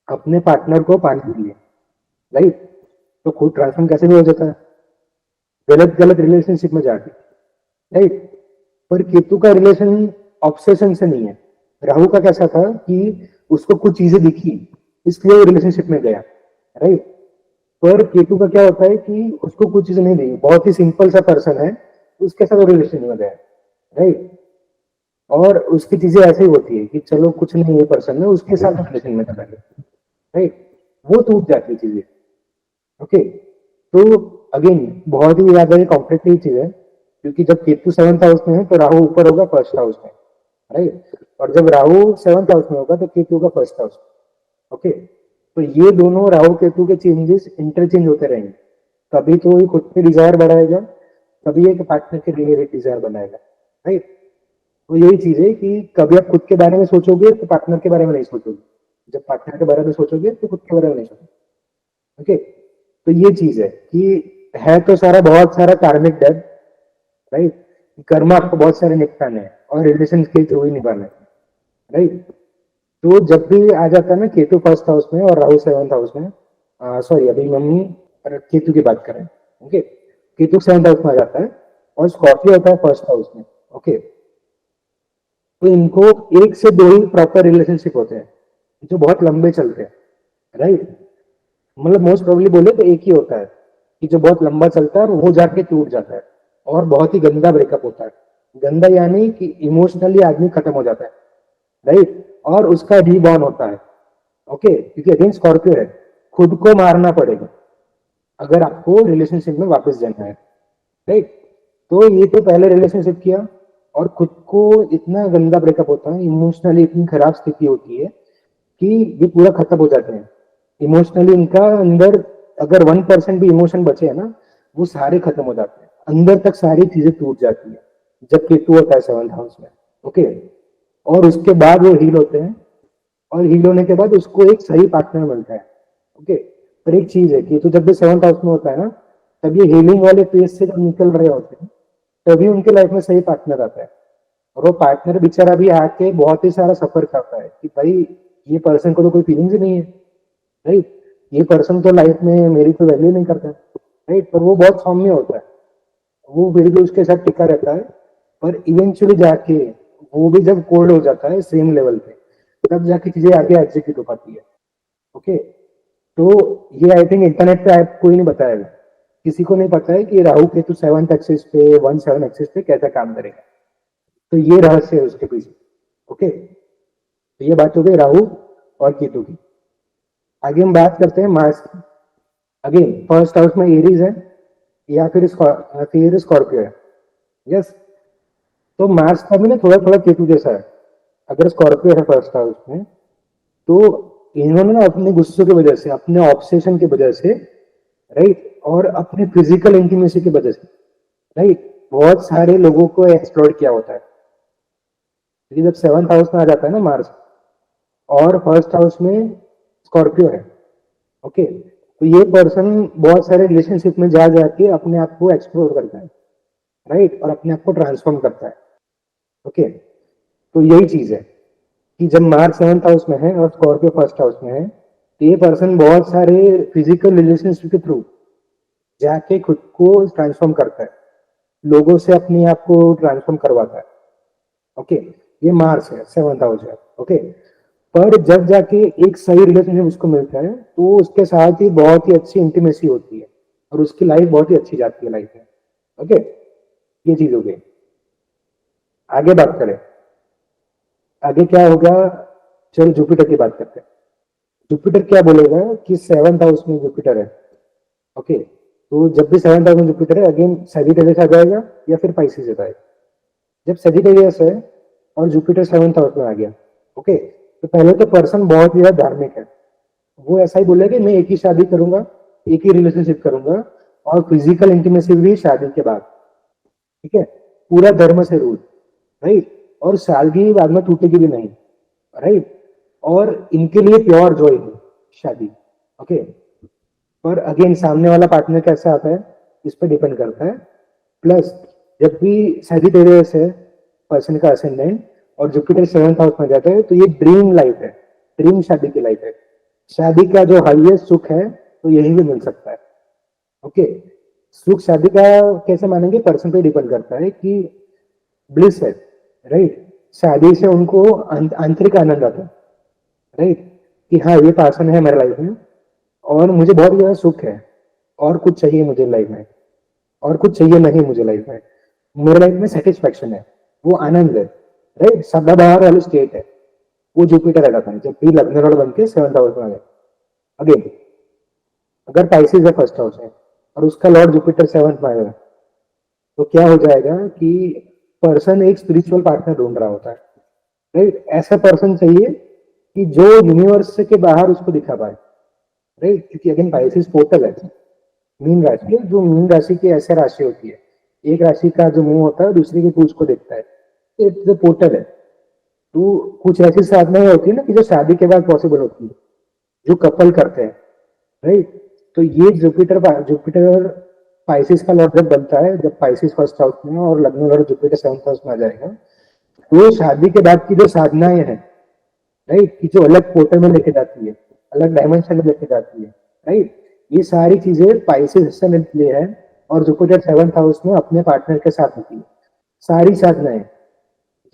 अपने पार्टनर को पाने के लिए, राइट। तो खुद ट्रांसफॉर्म कैसे भी हो जाता है, गलत गलत रिलेशनशिप में जाके, राइट। पर केतु का रिलेशन ऑब्सेशन से नहीं है। राहु का कैसा था कि उसको कुछ चीजें दिखी इसलिए वो रिलेशनशिप में गया, राइट। पर केतु का क्या होता है कि उसको कुछ चीजें नहीं दिखी, बहुत ही सिंपल सा पर्सन है, उसके साथ वो रिलेशन में गया, राइट। और उसकी चीजें ऐसे ही होती है कि चलो कुछ नहीं ये पर्सन है, उसके साथ रिलेशन में चला गया, राइट। वो टूट जाती है चीजें, ओके। तो अगेन बहुत ही ज्यादा कॉम्प्लिकेटेड चीज है, क्योंकि जब केतु 7th हाउस में है तो राहु ऊपर होगा 1st हाउस में, राइट। और जब राहु 7th हाउस में होगा तो केतु का 1st हाउस, ओके। तो ये दोनों राहु केतु के चेंजेस इंटरचेंज होते रहेंगे, कभी तो ये खुद पे डिजायर बढ़ाएगा, कभी एक पार्टनर के लिए डिजायर बनाएगा, राइट। तो यही चीज है कि कभी आप खुद के बारे में सोचोगे तो पार्टनर के बारे में नहीं सोचोगे, जब पार्टनर के बारे में सोचोगे तो खुद के बारे में नहीं सोचोगे, ओके। तो ये चीज है कि है तो सारा बहुत सारा कार्मिक डेब्ट, राइट। कर्म आपको बहुत सारे निपटाने हैं और रिलेशन के थ्रू ही निभाना है, राइट। तो जब भी आ जाता है ना केतु 1st हाउस में और राहु 7th हाउस में, सॉरी अभी मम्मी केतु की बात करें, ओके। केतु 7th हाउस में आ जाता है और स्कॉर्पियो होता है 1st हाउस में, ओके। तो इनको 1 से 2 ही प्रॉपर रिलेशनशिप होते हैं जो बहुत लंबे चलते हैं, राइट। मतलब मोस्ट प्रोबेबली बोले तो एक ही होता है कि जो बहुत लंबा चलता है और वो जाके टूट जाता है और बहुत ही गंदा ब्रेकअप होता है। गंदा यानी कि इमोशनली आदमी खत्म हो जाता है, राइट। और उसका रीबॉर्न होता है, ओके, क्योंकि अगेन स्कॉर्पियो है, खुद को मारना पड़ेगा अगर आपको रिलेशनशिप में वापस जाना है, राइट। तो ये तो पहले रिलेशनशिप किया और खुद को इतना गंदा ब्रेकअप होता है, इमोशनली इतनी खराब स्थिति होती है कि ये पूरा खत्म हो जाते हैं इमोशनली। इनका अंदर अगर 1% भी इमोशन बचे है ना, वो सारे खत्म हो जाते हैं, अंदर तक सारी चीजें टूट जाती है जब केतु होता है 7th हाउस में, ओके। और उसके बाद वो हील होते हैं और हील होने के बाद उसको एक सही पार्टनर मिलता है, ओके। पर एक चीज है कि तो जब भी 7th हाउस में होता है ना, तब ये हीलिंग वाले फेज से जब निकल रहे होते हैं तभी उनके लाइफ में सही पार्टनर आता है। और वो पार्टनर बेचारा भी आके बहुत ही सारा सफर करता है कि भाई ये पर्सन को तो कोई फीलिंग्स ही नहीं है, राइट। ये पर्सन तो लाइफ में मेरी कोई वैल्यू नहीं करता, राइट। पर वो बहुत सौम्य होता है, वो फिर भी उसके साथ टिका रहता है, पर इवेंचुअली जाके वो भी जब कोल्ड हो जाता है सेम लेवल पे, तब जाके चीजें आगे एग्जीक्यूट हो पाती है, ओके। तो ये आई थिंक इंटरनेट पे आपको कोई नहीं बताएगा, किसी को नहीं पता है कि राहु केतु 7th एक्सिस पे 1-7 एक्सिस पे कैसा काम करेगा। तो ये रहस्य है उसके पीछे, ओके। तो ये बात हो गई राहु और केतु की। आगे हम बात करते हैं मार्स की। अगेन 1st हाउस में एरीज है या फिर स्कॉर्पियो है, यस। तो मार्स का भी ना थोड़ा थोड़ा केतु जैसा है। अगर स्कॉर्पियो है 1st हाउस में तो इन्होंने ना अपने गुस्से की वजह से, अपने ऑब्सेशन की वजह से, राइट, और अपने फिजिकल इंटीमेसी की वजह से, राइट, बहुत सारे लोगों को एक्सप्लोर किया होता है। क्योंकि जब 7th हाउस में आ जाता है ना मार्स, और 1st हाउस में स्कॉर्पियो है, ओके, तो ये पर्सन बहुत सारे रिलेशनशिप में जा जाके अपने आप को एक्सप्लोर करता है, राइट, और अपने आप को ट्रांसफॉर्म करता है, ओके। तो यही चीज है कि जब मार्स 7th हाउस में है और स्कॉर्पियो 1st हाउस में है, तो ये पर्सन बहुत सारे फिजिकल रिलेशनशिप के थ्रू जाके खुद को ट्रांसफॉर्म करता है, लोगों से अपने आप को ट्रांसफॉर्म करवाता है, ओके। ये मार्स है, 7th हाउस है, ओके। पर जब जाके एक सही रिलेशनशिप उसको मिलता है, तो उसके साथ ही बहुत ही अच्छी इंटीमेसी होती है और उसकी लाइफ बहुत ही अच्छी जाती है लाइफ में, ओके। ये चीज हो गई। आगे बात करें, आगे क्या होगा, चलो जुपिटर की बात करते हैं। जुपिटर क्या बोलेगा कि 7th हाउस में जुपिटर है, ओके। तो जब भी 7th हाउस में जुपिटर है, अगेन सजिटेरियस आ जाएगा या फिर पाइसेस आ जाएगा। जब सजिटेरियस है और जुपिटर 7th हाउस में आ गया, ओके, तो पहले तो पर्सन बहुत ही ज्यादा धार्मिक है। वो ऐसा ही बोलेगा कि मैं एक ही शादी करूंगा, एक ही रिलेशनशिप करूंगा, और फिजिकल इंटीमेसी भी शादी के बाद, ठीक है, पूरा धर्म से रूल, राइट, और सादगी बाद में टूटेगी भी नहीं, राइट, और इनके लिए प्योर जॉय है शादी, ओके। पर अगेन सामने वाला पार्टनर कैसा आता है इस पर डिपेंड करता है। प्लस जब भी सजिटेरियस है पर्सन का असेंडेंट और जुपिटर 7th हाउस में जाता है, तो ये ड्रीम लाइफ है, ड्रीम शादी की लाइफ है। शादी का जो हाईएस्ट सुख है तो यही भी मिल सकता है, ओके। सुख शादी का कैसे मानेंगे, पर्सन पे डिपेंड करता है कि ब्लिस है, राइट, शादी से उनको आंतरिक आनंद आता है, राइट, कि हाँ ये पर्सन है मेरे लाइफ में और मुझे बहुत ज्यादा सुख है और कुछ चाहिए मुझे लाइफ में, और कुछ चाहिए नहीं मुझे लाइफ में, मेरे लाइफ में सेटिस्फेक्शन है, वो आनंद है, राइट, सदाबहार वाली स्टेट है, वो जुपिटर आ जाता है जब भी लग्न रोड बन के 7th हाउस में आ जाए। अगेन अगर पाइसेस है 1st हाउस है और उसका लॉर्ड जुपिटर 7th में आएगा, तो क्या हो जाएगा कि पर्सन एक स्पिरिचुअल पार्टनर ढूंढ रहा होता है, राइट। ऐसा पर्सन चाहिए कि जो यूनिवर्स के बाहर उसको दिखा पाए, राइट, क्योंकि अगेन पाइसेस पोर्टल है, मीन राशि है, जो मीन राशि की ऐसे राशि होती है, एक राशि का जो मुंह होता है दूसरी की पूंछ को देखता है, इट्स पोर्टल है। तो कुछ ऐसी साधनाएं होती है ना कि जो शादी के बाद पॉसिबल होती है, जो कपल करते हैं, राइट। तो ये जुपिटर पाइसेस का लॉर्ड जब बनता है, जब पाइसेस 1st हाउस में और लग्न लॉर्ड जुपिटर 7th हाउस में आ जाएगा, तो शादी के बाद की जो साधनाएं हैं, राइट, कि जो अलग पोर्टल में लेके जाती है, अलग डायमेंशन में लेके जाती है, राइट, ये सारी चीजें पाइसेस हिस्से में लिए है और जुपिटर 7th हाउस में अपने पार्टनर के साथ होती है। सारी साधनाएं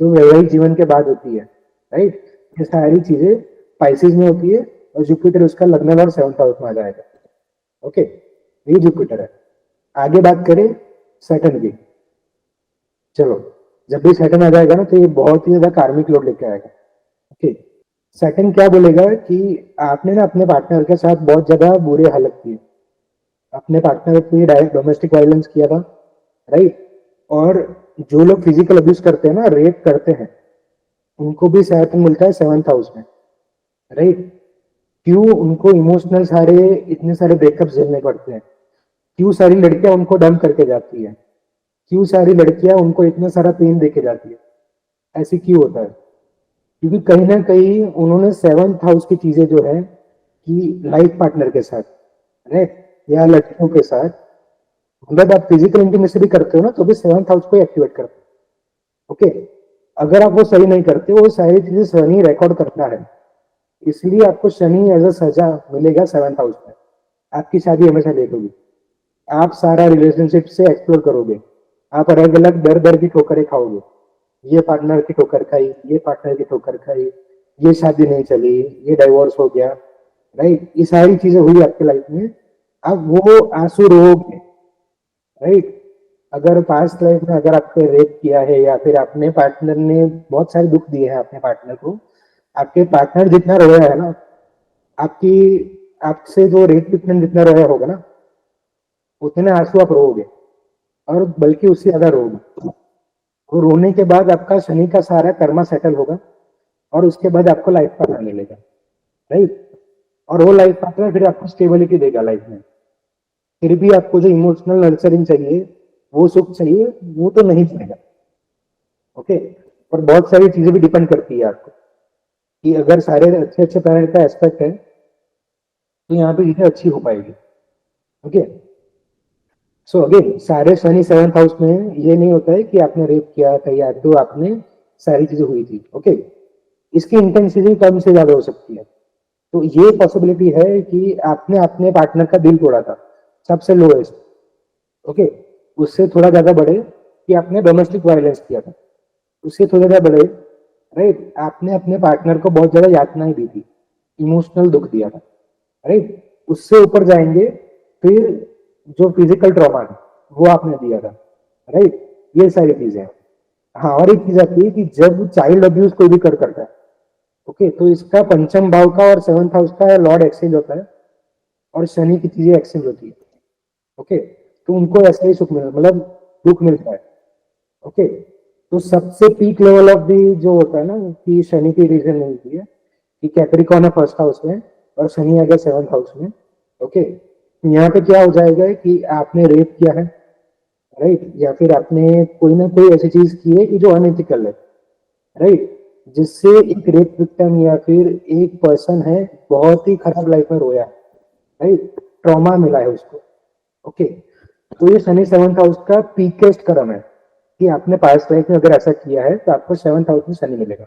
जो वैवाहिक जीवन के बाद होती है, राइट, ये सारी चीजें पाइसेस में होती है और जुपिटर उसका लग्न और 7th हाउस में आ जाएगा, ओके। ये जुपिटर है। आगे बात करें सैटर्न की, चलो जब भी सैटर्न आ जाएगा ना, तो ये बहुत ही ज्यादा कार्मिक लोड लेके आएगा, ओके। सैटर्न क्या बोलेगा कि आपने ना अपने पार्टनर के साथ बहुत ज्यादा बुरे हालत किए, अपने पार्टनर पे डायरेक्ट डोमेस्टिक वायलेंस किया था, राइट, और जो लोग फिजिकल अब्यूज करते हैं ना, रेप करते हैं, उनको भी सैटर्न मिलता है 7th हाउस में, राइट। क्यों उनको इमोशनल सारे इतने सारे ब्रेकअप झेलने पड़ते हैं, क्यों सारी लड़कियां उनको डंप करके जाती है, क्यों सारी लड़कियां उनको इतना सारा पेन देके जाती है, ऐसे क्यों होता है? क्योंकि कहीं ना कहीं उन्होंने 7th हाउस की चीजें जो है कि लाइफ पार्टनर के साथ, राइट, या लड़कियों के साथ, मतलब आप फिजिकल इंटीमेसी भी करते हो ना, तो भी 7th हाउस को एक्टिवेट करते हो, ओके। अगर आप वो सही नहीं करते, वो सारी चीजें शनि रिकॉर्ड करता है, इसलिए आपको शनि एज अ सजा मिलेगा 7th हाउस में। आपकी शादी हमेशा लेट होगी, आप सारा रिलेशनशिप से एक्सप्लोर करोगे, आप अलग अलग दर दर की ठोकरें खाओगे, ये पार्टनर की ठोकर खाई, ये पार्टनर की ठोकर खाई, ये शादी नहीं चली, ये डाइवोर्स हो गया, राइट, ये सारी चीजें हुई आपकी लाइफ में। अब वो आंसू रोओगे, राइट। अगर पास्ट लाइफ में अगर आपने रेप किया है या फिर अपने पार्टनर ने बहुत सारे दुख दिए हैं अपने पार्टनर को, आपके पार्टनर जितना रोया है ना, आपकी आपसे जो रेप विक्टिम जितना रोया होगा ना, उतने आंसू आप रोओगे, और बल्कि उससे ज्यादा रोओगे। और रोने के बाद आपका शनि का सारा कर्मा सेटल होगा और उसके बाद आपको लाइफ पार्टनर मिलेगा, राइट। और वो लाइफ पार्टनर फिर आपको स्टेबिलिटी देगा लाइफ में, फिर भी आपको जो इमोशनल नर्चरिंग चाहिए, वो सुख चाहिए, वो तो नहीं मिलेगा। ओके, और बहुत सारी चीजें भी डिपेंड करती है आपको, कि अगर सारे अच्छे अच्छे प्लैनेट का एस्पेक्ट है तो यहाँ पे चीजें अच्छी हो पाएगी। ओके, सो अगेन सारे शनि 7th हाउस में ये नहीं होता है कि आपने रेप किया था या तो आपने सारी चीजें हुई थी। ओके, इसकी इंटेंसिटी कम से ज्यादा हो सकती है। तो ये पॉसिबिलिटी है कि आपने अपने पार्टनर का दिल तोड़ा था, सबसे लोएस्ट। ओके, उससे थोड़ा ज्यादा बढ़े कि आपने डोमेस्टिक वायलेंस किया था, उससे थोड़ा ज्यादा बढ़े राइट, आपने अपने पार्टनर को बहुत ज्यादा यातनाएं दी थी, इमोशनल दुख दिया था राइट। उससे ऊपर जाएंगे फिर जो फिजिकल ट्रॉमा है वो आपने दिया था राइट, ये सारी चीजें हैं। हाँ, और एक चीज आती है कि जब चाइल्ड अब्यूज कोई भी करता है, ओके, तो इसका पंचम भाव का और 7th हाउस का लॉर्ड एक्सचेंज होता है और शनि की चीजें एक्सचेंज होती है। ओके, तो उनको ऐसा ही सुख मिलता, मतलब दुख मिलता है। ओके, तो सबसे पीक लेवल ऑफ दी जो होता है ना कि शनि की रीजन मिलती है कि कैप्रिकॉर्न है फर्स्ट हाउस में और शनि आ गया 7th हाउस में। ओके, यहाँ पे क्या हो जाएगा कि आपने रेप किया है राइट, या फिर आपने कोई ना कोई ऐसी चीज की है कि जो अनएथिकल है राइट, जिससे एक रेप विक्टिम या फिर एक पर्सन है बहुत ही खराब लाइफ में रोया राइट, ट्रॉमा मिला है उसको। ओके, तो ये शनि 7th हाउस का पीकेस्ट कर्म है कि आपने पास्ट लाइफ में अगर ऐसा किया है तो आपको 7th हाउस में शनि मिलेगा।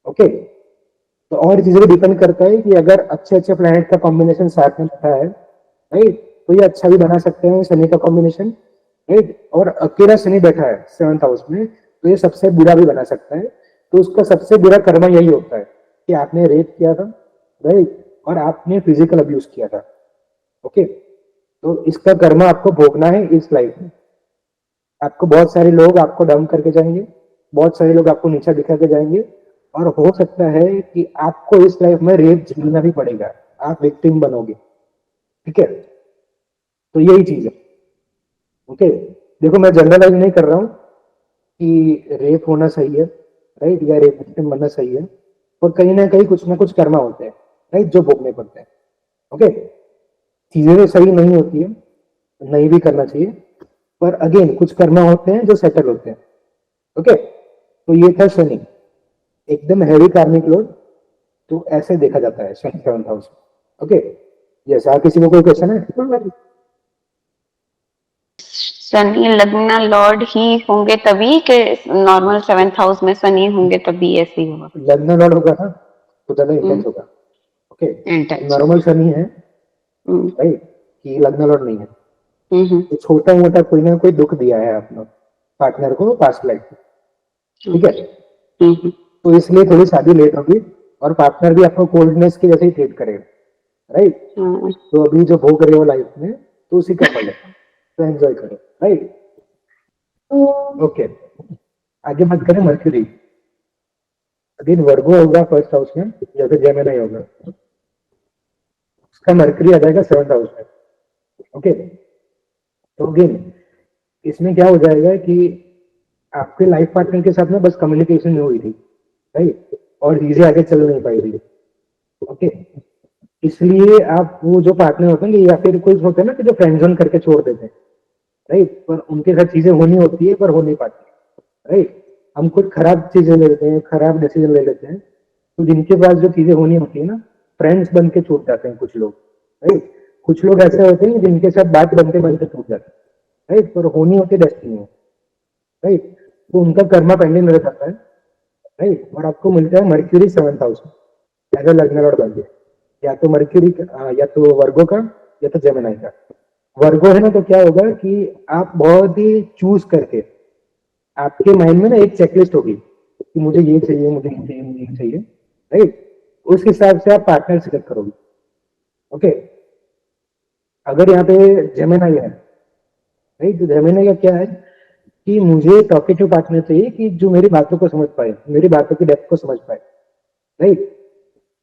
ओके, तो और चीजें भी डिपेंड करता है कि अगर अच्छे अच्छे प्लैनेट का कॉम्बिनेशन साथ में बैठा है राइट, तो ये अच्छा भी बना सकते हैं शनि का कॉम्बिनेशन राइट, और अकेला शनि बैठा है 7th हाउस में तो ये सबसे बुरा भी बना सकता है। तो उसका सबसे बुरा कर्म यही होता है कि आपने रेप किया था राइट, और आपने फिजिकल अब्यूज किया था। ओके, तो इसका कर्म आपको भोगना है इस लाइफ में। आपको बहुत सारे लोग आपको डाउन करके जाएंगे, बहुत सारे लोग आपको नीचा दिखा के जाएंगे, और हो सकता है कि आपको इस लाइफ में रेप झेलना भी पड़ेगा, आप विक्टिम बनोगे। ठीक है, तो यही चीज है। ओके, देखो मैं जनरलाइज नहीं कर रहा हूँ कि रेप होना सही है राइट, या रेप विक्टिम बनना सही है, और कहीं ना कुछ कर्मा होते हैं राइट जो भोगने पड़ते हैं। ओके, चीजें तो सही नहीं होती है, नहीं भी करना चाहिए, पर अगेन कुछ कर्मा होते हैं जो सेटल होते हैं। ओके, तो ये था शनि, एकदम हैवी कार्मिक लोड, तो ऐसे देखा जाता है शनि 7th हाउस। ओके, जैसा किसी को कोई क्वेश्चन है? शनि लग्न लॉर्ड ही होंगे तभी के नॉर्मल 7th हाउस में शनि होंगे तभी ऐसे ही होगा? लग्न लॉर्ड होगा ना तो ज्यादा इंटेंस होगा। ओके, नॉर्मल शनि है राइट, कि लग्न लॉर्ड नहीं है, तो छोटा मोटा कोई ना कोई दुख दिया है अपना पार्टनर को पास्ट लाइफ में। ठीक है, तो इसलिए थोड़ी शादी लेट होगी और पार्टनर भी आपको कोल्डनेस के जैसे ही ट्रीट करेगा राइट। तो अभी जो भोग रहे हो लाइफ में तो उसी का फल है, तो एंजॉय करो राइट। ओके, आगे बात करें मर्क्यूरी। अगेन वर्गो होगा फर्स्ट हाउस में या फिर जेमिनी होगा, उसका मर्क्यूरी आ जाएगा 7th हाउस में। ओके, तो अगेन इसमें क्या हो जाएगा कि आपके लाइफ पार्टनर के साथ में बस कम्युनिकेशन नहीं हुई थी राइट, और चीजें आगे चल नहीं पाई थी। ओके, इसलिए आप वो जो पार्टनर होते हैं या फिर कोई होते हैं ना कि जो फ्रेंड जोन करके छोड़ देते हैं राइट, पर उनके साथ चीजें होनी होती है पर हो नहीं पाती राइट। हम कुछ खराब चीजें ले लेते हैं, खराब डिसीजन ले लेते हैं, तो जिनके पास जो चीजें होनी होती है ना, फ्रेंड्स बन के छूट जाते हैं कुछ लोग राइट। कुछ लोग ऐसे होते हैं जिनके साथ बात बनते बनते छूट जाते हैं राइट, पर होनी होती डेस्टिनी है राइट, तो उनका कर्मा पेंडिंग रह जाता है राइट, और आपको मिलता है मर्क्यूरी 7th हाउस में एज अ लग्न लॉर्ड बन गया, या तो मर्क्यूरी या तो वर्गो का या तो जेमिनी का। वर्गो है ना, तो क्या होगा कि आप बहुत ही चूज करके आपके माइंड में ना एक चेकलिस्ट होगी कि मुझे ये चाहिए, मुझे ये चाहिए, मुझे ये चाहिए राइट, उस हिसाब से आप पार्टनर सिलेक्ट करोगे। ओके, अगर यहाँ पे जेमिनी है राइट, तो जेमिनी का क्या है कि मुझे टॉकेटिव पार्टनर चाहिए कि जो मेरी बातों को समझ पाए, मेरी बातों की डेप्थ को समझ पाए राइट।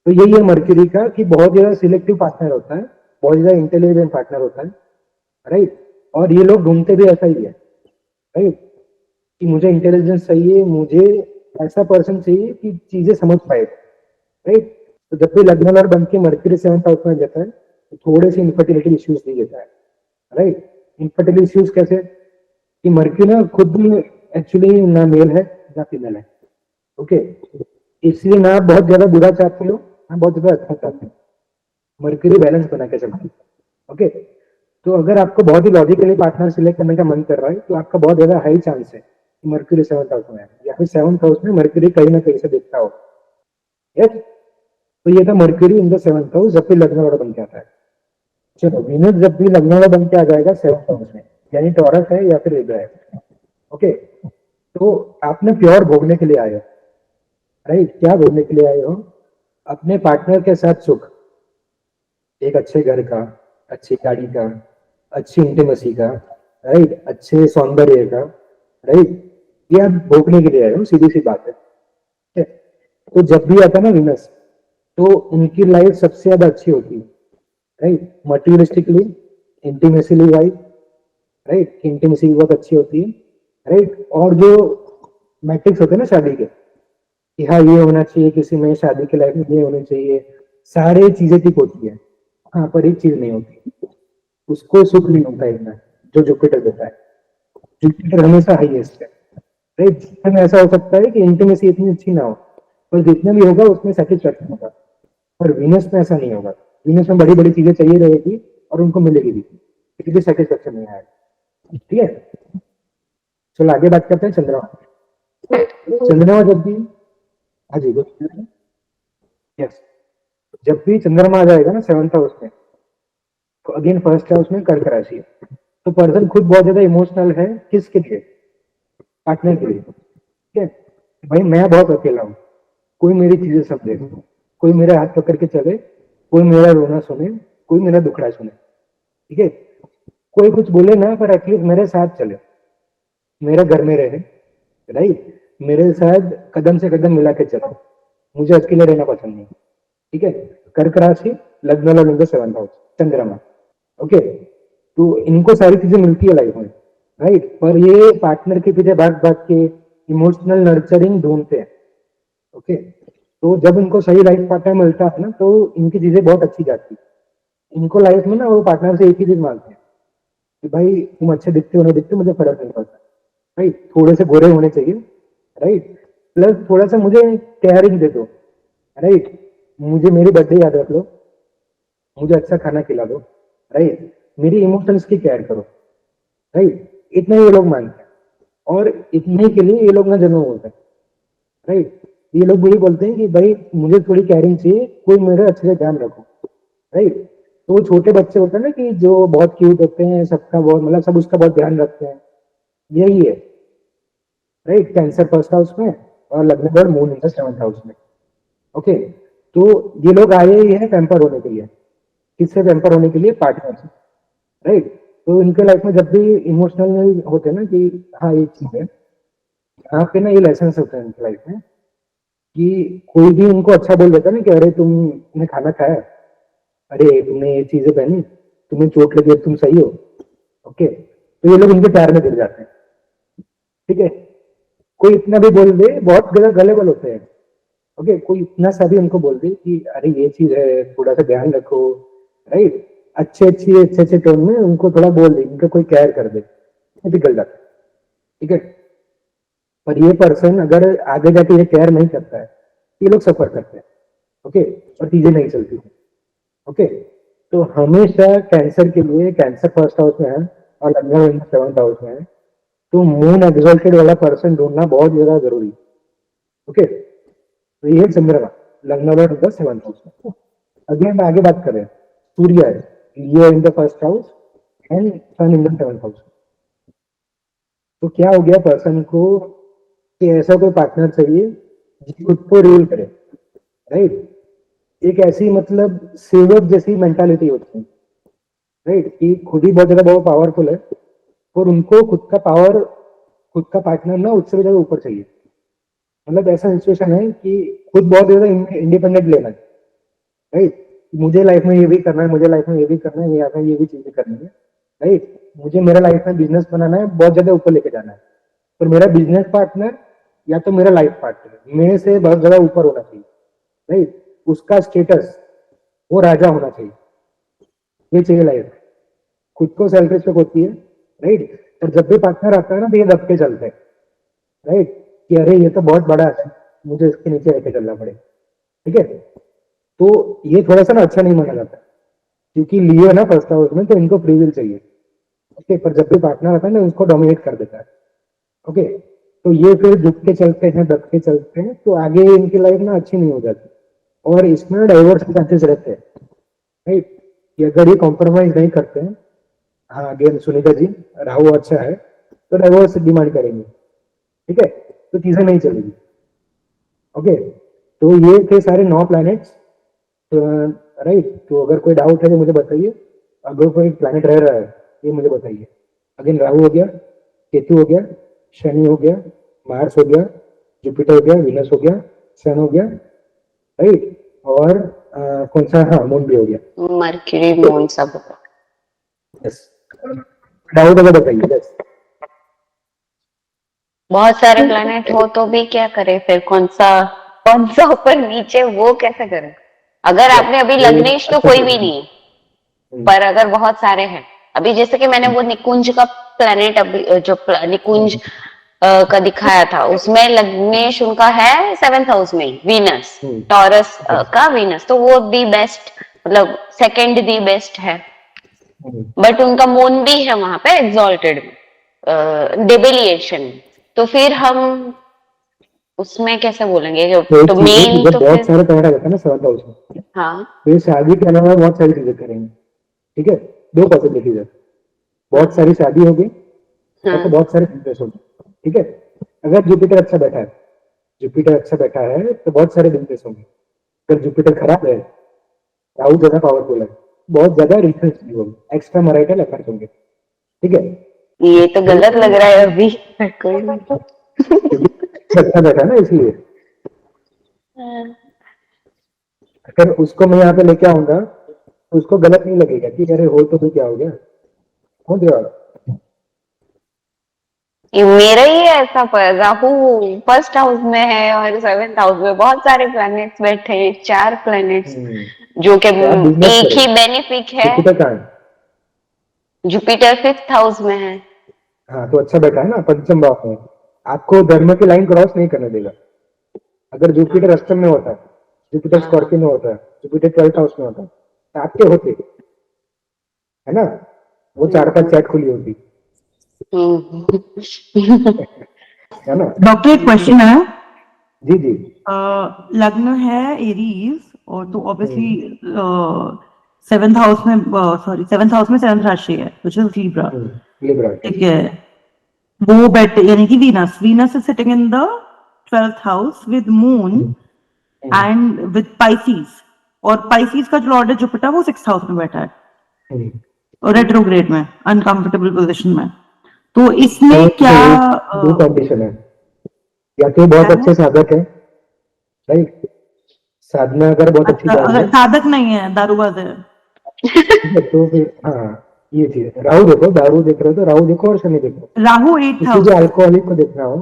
तो यही है मर्क्यूरी का कि बहुत ज्यादा सिलेक्टिव पार्टनर होता है, बहुत ज्यादा इंटेलिजेंट पार्टनर होता है राइट, और ये लोग ढूंढते भी ऐसा ही है राइट, कि मुझे इंटेलिजेंस चाहिए, मुझे ऐसा पर्सन चाहिए कि चीजें समझ पाए राइट। तो जब भी लग्न लॉर्ड बन के मर्क्यूरी 7th हाउस में जाता है तो थोड़े से इनफर्टिलिटी इश्यूज नहीं देता है, राइट। इनफर्टिलिटी इश्यूज कैसे कि मर्क्यूरी ना खुद एक्चुअली ना मेल है ना फीमेल है, ओके। इसलिए ना आप बहुत ज्यादा बुरा चाहते हो ना बहुत ज्यादा अच्छा चाहते हो, मर्क्यूरी बैलेंस बना के चलती है, ओके। तो अगर आपको बहुत ही लॉजिकली पार्टनर सिलेक्ट करने का मन कर रहा है तो आपका बहुत ज्यादा हाई चांस है कि मर्क्यूरी 7th हाउस में है या फिर 7th हाउस में मर्क्यूरी कहीं ना कहीं से दिखता हो, यस। तो ये था mercury in the 7th house जब भी लग्न वाला बन के आता है। चलो वीनस जब भी लग्न वाला बन के आ जाएगा 7th हाउस में, यानी टॉरस है या फिर लिब्रा है, ओके। तो आपने प्योर भोगने के लिए आए हो, राइट। क्या भोगने के लिए आए हो? अपने पार्टनर के साथ सुख, एक अच्छे घर का, अच्छी गाड़ी का, अच्छी इंटीमेसी का, राइट, अच्छे सौंदर्य का, राइट। ये आप भोगने के लिए आए हो, सीधी सी बात है, ठीक है। तो जब भी आता है ना वीनस तो उनकी लाइफ सबसे ज्यादा अच्छी होती है, right. Materialistically, intimately wise, right, intimacy बहुत अच्छी होती है, राइट। और जो मैट्रिक्स होते हैं ना शादी के कि हाँ ये होना चाहिए किसी में, शादी की लाइफ में ये होनी चाहिए, सारी चीजें ठीक होती है, हाँ पर एक चीज नहीं होती, उसको सुख नहीं होता इतना जो जुपिटर देता है। जुपिटर हमेशा हाईएस्ट है, राइट। जितने में ऐसा हो सकता है कि इंटीमेसी इतनी अच्छी ना हो पर जितना भी होगा उसमें सेटिस्फैक्शन होगा, पर वीनस में ऐसा नहीं होगा। वीनस में बड़ी बड़ी चीजें चाहिए रहेगी और उनको मिलेगी भी, इसलिए सेटिस्फैक्शन नहीं आएगा, ठीक है। चलो आगे बात करते हैं चंद्रमा। चंद्रमा जब भी, हाँ जी यस, जब भी चंद्रमा आ जाएगा ना 7th हाउस में तो अगेन फर्स्ट हाउस में कर्क राशि है, तो पर्सन खुद बहुत ज्यादा इमोशनल है, किसके लिए? पार्टनर के लिए, ठीक है। भाई मैं बहुत अकेला हूँ, कोई मेरी चीजें समझे, कोई मेरे हाथ पकड़ के चले, कोई मेरा रोना सुने, कोई मेरा दुखड़ा सुने, ठीक है। कोई कुछ बोले ना पर एटलीस्ट मेरे साथ चले, मेरे घर में रहे, राइट, मेरे साथ कदम से कदम मिला के चले, मुझे अकेले रहना पसंद नहीं, ठीक है। कर्क राशि, लग्न और 7th हाउस, चंद्रमा, ओके। तो इनको सारी चीजें मिलती है लाइफ में, राइट, पर ये पार्टनर के पीछे भाग भाग के इमोशनल नर्चरिंग ढूंढते हैं, ओके। तो जब इनको सही लाइफ पार्टनर मिलता है ना तो इनकी चीजें बहुत अच्छी जाती है। इनको लाइफ में ना वो पार्टनर से एक ही चीज मांगते हैं कि भाई तुम अच्छे दिखते हो नहीं दिखते मुझे फर्क नहीं पड़ता, राइट, थोड़े से गोरे होने चाहिए, राइट, प्लस थोड़ा सा मुझे केयरिंग दे दो, राइट, मुझे मेरी बर्थडे याद रख लो, मुझे अच्छा खाना खिला दो, राइट, मेरी इमोशंस की केयर करो, राइट। इतना ये लोग मांगते हैं और इतने के लिए ये लोग ना जन्म होते हैं, राइट। ये लोग वही बोलते हैं कि भाई मुझे थोड़ी केयरिंग चाहिए, कोई मेरा अच्छे से ध्यान रखो, राइट। तो वो छोटे बच्चे होते हैं ना कि जो बहुत क्यूट होते हैं, सबका बहुत मतलब सब उसका बहुत ध्यान रखते हैं, यही है, राइट। कैंसर फर्स्ट हाउस में और लग्न और moon in the 7th house में, ओके। तो ये लोग आए ही हैं पैम्पर होने के लिए, किससे पैम्पर होने के लिए? पार्टनर से, राइट। तो इनके लाइफ में जब भी इमोशनल होते हैं ना कि हाँ ये चीज है, यहाँ पे ना ये लेसन होते हैं इनकी लाइफ में कि कोई भी उनको अच्छा बोल देता है ना कि अरे तुमने खाना खाया, अरे तुमने ये चीजें पहनी, तुम्हें चोट लगी, तुम सही हो, ओके। तो ये लोग इनके प्यार में गिर जाते हैं, ठीक है। कोई इतना भी बोल दे, बहुत गलेबल होते हैं, ओके। कोई इतना सा भी उनको बोल दे कि अरे ये चीज है थोड़ा सा ध्यान रखो, राइट, अच्छे टोन में उनको थोड़ा बोल दे, उनको कोई केयर कर दे, निकल जाता है, ठीक है। पर ये पर्सन अगर आगे जाके ये केयर नहीं करता है ये लोग सफर करते हैं, ओके, और चीजें नहीं चलती, ओके। तो हमेशा कैंसर के लिए, कैंसर फर्स्ट हाउस में है और लग्न 7th हाउस में है, तो मून एग्जॉल्टेड वाला पर्सन ढूंढना बहुत ज्यादा जरूरी, ओके। तो ये चंद्रमा, लग्न और 7th हाउस। अगेन आगे बात करें, सूर्य है Leo in the first house and sun in the 7th house. तो क्या हो गया पर्सन को कि ऐसा कोई पार्टनर चाहिए जो खुद को रूल करे, राइट। एक ऐसी मतलब सेवक जैसी मेंटालिटी होती है, राइट, कि खुद ही बहुत ज्यादा बहुत पावरफुल है और उनको खुद का पावर, खुद का पार्टनर ना उससे भी ज्यादा ऊपर चाहिए। मतलब ऐसा सिचुएशन है कि खुद बहुत ज्यादा इंडिपेंडेंट लेना है, राइट। मुझे लाइफ में ये भी करना है, मुझे लाइफ में ये भी करना है, या फिर ये भी चीजें करनी है, राइट। मुझे मेरा लाइफ में बिजनेस बनाना है, बहुत ज्यादा ऊपर लेके जाना है, पर मेरा बिजनेस पार्टनर या तो मेरा लाइफ पार्टनर मेरे से बहुत ज्यादा ऊपर होना चाहिए, राइट। उसका स्टेटस वो राजा होना चाहिए, ये चाहिए लाइफ। खुद को सेल्फ रिस्पेक्ट होती है, राइट। और जब भी पार्टनर आता है ना तो ये दब के चलते हैं, राइट, कि अरे ये तो बहुत बड़ा है, मुझे इसके नीचे लेके चलना पड़े, ठीक है। तो ये थोड़ा सा ना अच्छा नहीं माना जाता, क्योंकि लियो ना फर्स्ट हाउस में, तो इनको फ्री विल चाहिए, ओके। पर जब भी पार्टनर आता है ना उसको डोमिनेट कर देता है, ओके। तो ये फिर झुक के चलते हैं, दब के चलते हैं, तो आगे इनकी लाइफ ना अच्छी नहीं हो जाती, और इसमें डाइवोर्स के चांसेस रहते हैं, राइट। कि अगर ये कॉम्प्रोमाइज नहीं करते हैं, हाँ अगेन सुनीता जी, राहु अच्छा है तो डाइवोर्स डिमांड करेंगे, ठीक है, तो चीजें नहीं चलेगी, ओके। तो ये थे सारे 9 प्लैनेट्स, राइट। तो अगर कोई डाउट है तो मुझे बताइए, अगर कोई प्लैनेट रह रहा है ये मुझे बताइए। अगेन राहु हो गया, केतु हो गया, शनि हो गया, मार्स हो गया, जुपिटर हो गया, विनस हो गया, सन हो गया, राइट। और कौन सा, हाँ मून भी हो गया, मर्क्यूरी मून सब। यस। डाउट अगर बताइए, यस। बहुत सारे प्लैनेट हो तो भी क्या करे फिर, कौन सा ऊपर नीचे वो कैसे करे? अगर आपने अभी लग्नेश तो कोई भी नहीं है, पर अगर बहुत सारे हैं, अभी जैसे कि मैंने वो निकुंज का प्लैनेट अभी जो निकुंज का दिखाया था, उसमें लग्नेश उनका है 7th हाउस में, वीनस, टॉरस का वीनस, तो वो दी बेस्ट, मतलब सेकंड दी बेस्ट है। बट उनका मून भी है वहां पे एक्सॉल्टेड डेबिलिएशन, तो फिर हम उसमें कैसे बोलेंगे? तो मेन तो बहुत फिर सारे प्लैनेट आ जाते हैं ना 7th हाउस में, हाँ, तो ये शादी के अलावा बहुत सारी चीजें करेंगे, ठीक है। 2 पॉसिबिलिटीज है, बहुत सारी शादी होगी और तो बहुत सारे बिजनेस होंगे, ठीक है। अगर जुपिटर अच्छा बैठा है, जुपिटर अच्छा बैठा है तो बहुत सारे बिजनेस होंगे। अगर जुपिटर खराब है, राहु ज्यादा पावरफुल है, बहुत ज्यादा रिसर्च भी होगी, एक्स्ट्रा मैरिटल अफेयर्स होंगे, ठीक है। ये तो गलत लग रहा है अभी कोई क्योंकि अच्छा बैठा है ना, इसलिए। अगर उसको मैं यहाँ पे लेके आऊंगा तो उसको गलत नहीं लगेगा कि अरे हो तो भी क्या हो गया, हो गया। मेरा ही ऐसा पर राहु फर्स्ट हाउस में है और 7th हाउस में बहुत सारे प्लैनेट्स बैठे हैं, 4 प्लैनेट्स जो कि तो आप बिजनेस एक करो। ही बेनिफिक है। जुपिटर कहाँ है? जुपिटर 5th हाउस में है। हाँ तो अच्छा बैठा है ना, पंचम भाव में, आपको धर्म की लाइन क्रॉस नहीं करने देगा। अगर जुपिटर अष्टम में होता है, जुपिटर स्कॉर्पियो में होता है, जुपिटर 12th हाउस में होता है, तो आपके होते है ना, वो 4-5 चैट खुली होती है ना। डॉक्टर एक क्वेश्चन है, जी जी। लग्न है एरीज और तो ऑब्वियसली 7th हाउस में, सॉरी 7th हाउस में 7th राशि है व्हिच इज लिब्रा, लिब्रा, ठीक है। वो बैठ यानी कि Venus is sitting in the 12th house with moon and with Pisces, और पाइसेस का जो लॉर्ड है जुपिटर वो 6th हाउस में बैठा है और रेट्रोग्रेड में, अनकंफर्टेबल पोजीशन में। तो इसमें क्या 2 कंडीशन है, या तो बहुत अच्छे साधक है, राइट, साधना अगर बहुत अच्छी चल रही अगर है, साधक नहीं है, दारूबाज है, तो फिर हाँ ये चीज है। राहु देखो, दारू देख रहे हो तो राहु देखो और शनि देखो। राहु 8th किसी हाउस, जो अल्कोहलिक को देखना हो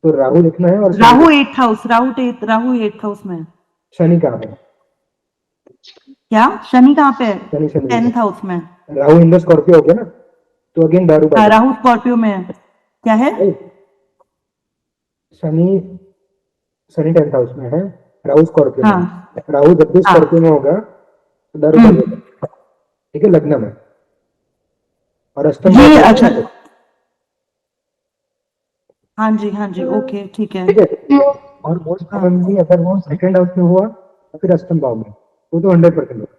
तो राहु देखना है, और Rahu 8th house, Rahu 8th house में। शनि कहाँ है? क्या शनि कहाँ पे है? शनि 10th हाउस में। राहु इंद्र स्कॉर्पियो हो गया ना, तो अगेन दारू हाँ, राहु स्कॉर्पियो में है, क्या है? शनि शनि 10th हाउस में है, राहु स्कॉर्पियो में। हाँ, राहु जब भी स्कॉर्पियो में होगा तो दारू बंद, ठीक है, लग्न में। और अष्टम ये भाव अच्छा, में, हाँ जी ओके ठीक है। ठीक है। और मोस्ट प्रोबेबली अगर वो सेकंड हाउस में हुआ तो फिर अष्टम भाव में, वो तो 100% होगा।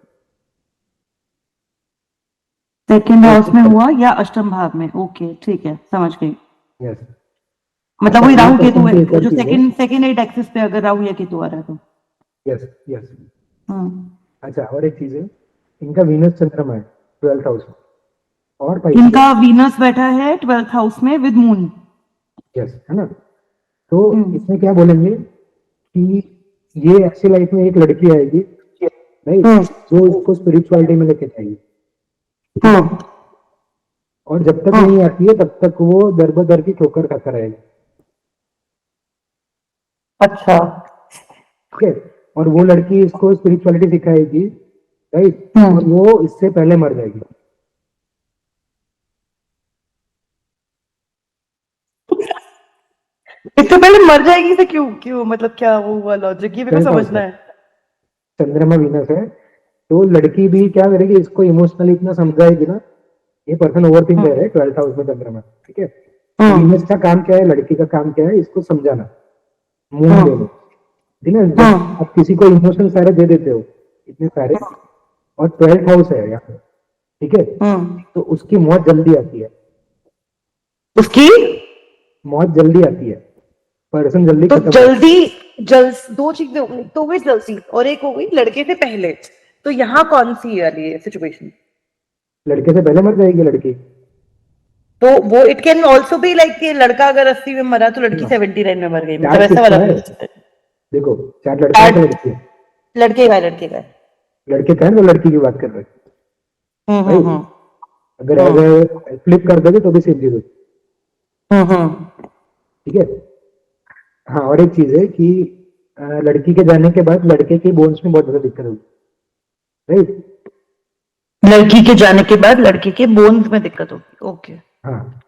सेकंड हाउस में हुआ या अष्टम भाव में, ओके ठीक है, समझ गई। यस। मतलब वही राहु केतु है, एक और जो चीज है। सेकंड एट एक्सिस पे अगर राहु या केतु आ रहा है तो। Yes yes. हाँ, अच्छा, और एक चीज है, इनका वीनस चंद्रमा है 12th हाउस में, और इनका वीनस बैठा है 12th हाउस में विद मून। यस, है ना। तो इसमें क्या बोलेंगे कि ये ऐसी लाइफ में एक लड़की आएगी, राइट, जो इसको स्पिरिचुअलिटी में लेके जाएगी, और जब तक नहीं आती है तब तक वो दर बदर की ठोकर खाता रहेगा। अच्छा, ठीक है। और वो लड़की इसको स्पिरिचुअलिटी सिखाएगी, राइट, और वो इससे पहले मर जाएगी। इससे पहले मर जाएगी तो क्यों क्यों मतलब क्या वो हुआ लॉजिक, ये मेरे को समझना है। चंद्रमा वीनस है, तो लड़की भी क्या करेगी, इसको इमोशनली इतना समझाएगी ना, ये पर्सन ओवरथिंकर है 12th हाउस में चंद्रमा, ठीक है। वीनस का काम क्या है, लड़की का काम क्या है, इसको समझाना, मून देना, ठीक है। जब आप किसी को इमोशन सारे दे देते हो इतने सारे, और 12th हाउस है यहाँ पे, ठीक है, तो उसकी मौत जल्दी आती है, उसकी मौत जल्दी आती है, पर्सन जल्दी तो खत्म होता है। जल्दी दो चीजें हो गई, तो वो जल्दी और एक हो गई लड़के से पहले, तो यहाँ कौन सी वाली है सिचुएशन? लड़के से पहले मर जाएगी लड़की, तो वो it can also be like कि लड़का अगर 80 में मरा तो लड़की 79 में मर गई, मतलब ऐसा वाला देखो 4 लड़के हैं, लड़की है, लड़के का है लड़के का है, तो लड़की की बात कर रहे हैं। अगर फ्लिप कर दोगे तो भी सेम चीज होगी, ठीक है। हाँ, और एक चीज है कि लड़की के जाने के बाद लड़के के बोन्स में बहुत ज्यादा दिक्कत होगी, राइट। लड़की के जाने के बाद लड़के के बोन्स में दिक्कत होगी, ओके। हाँ,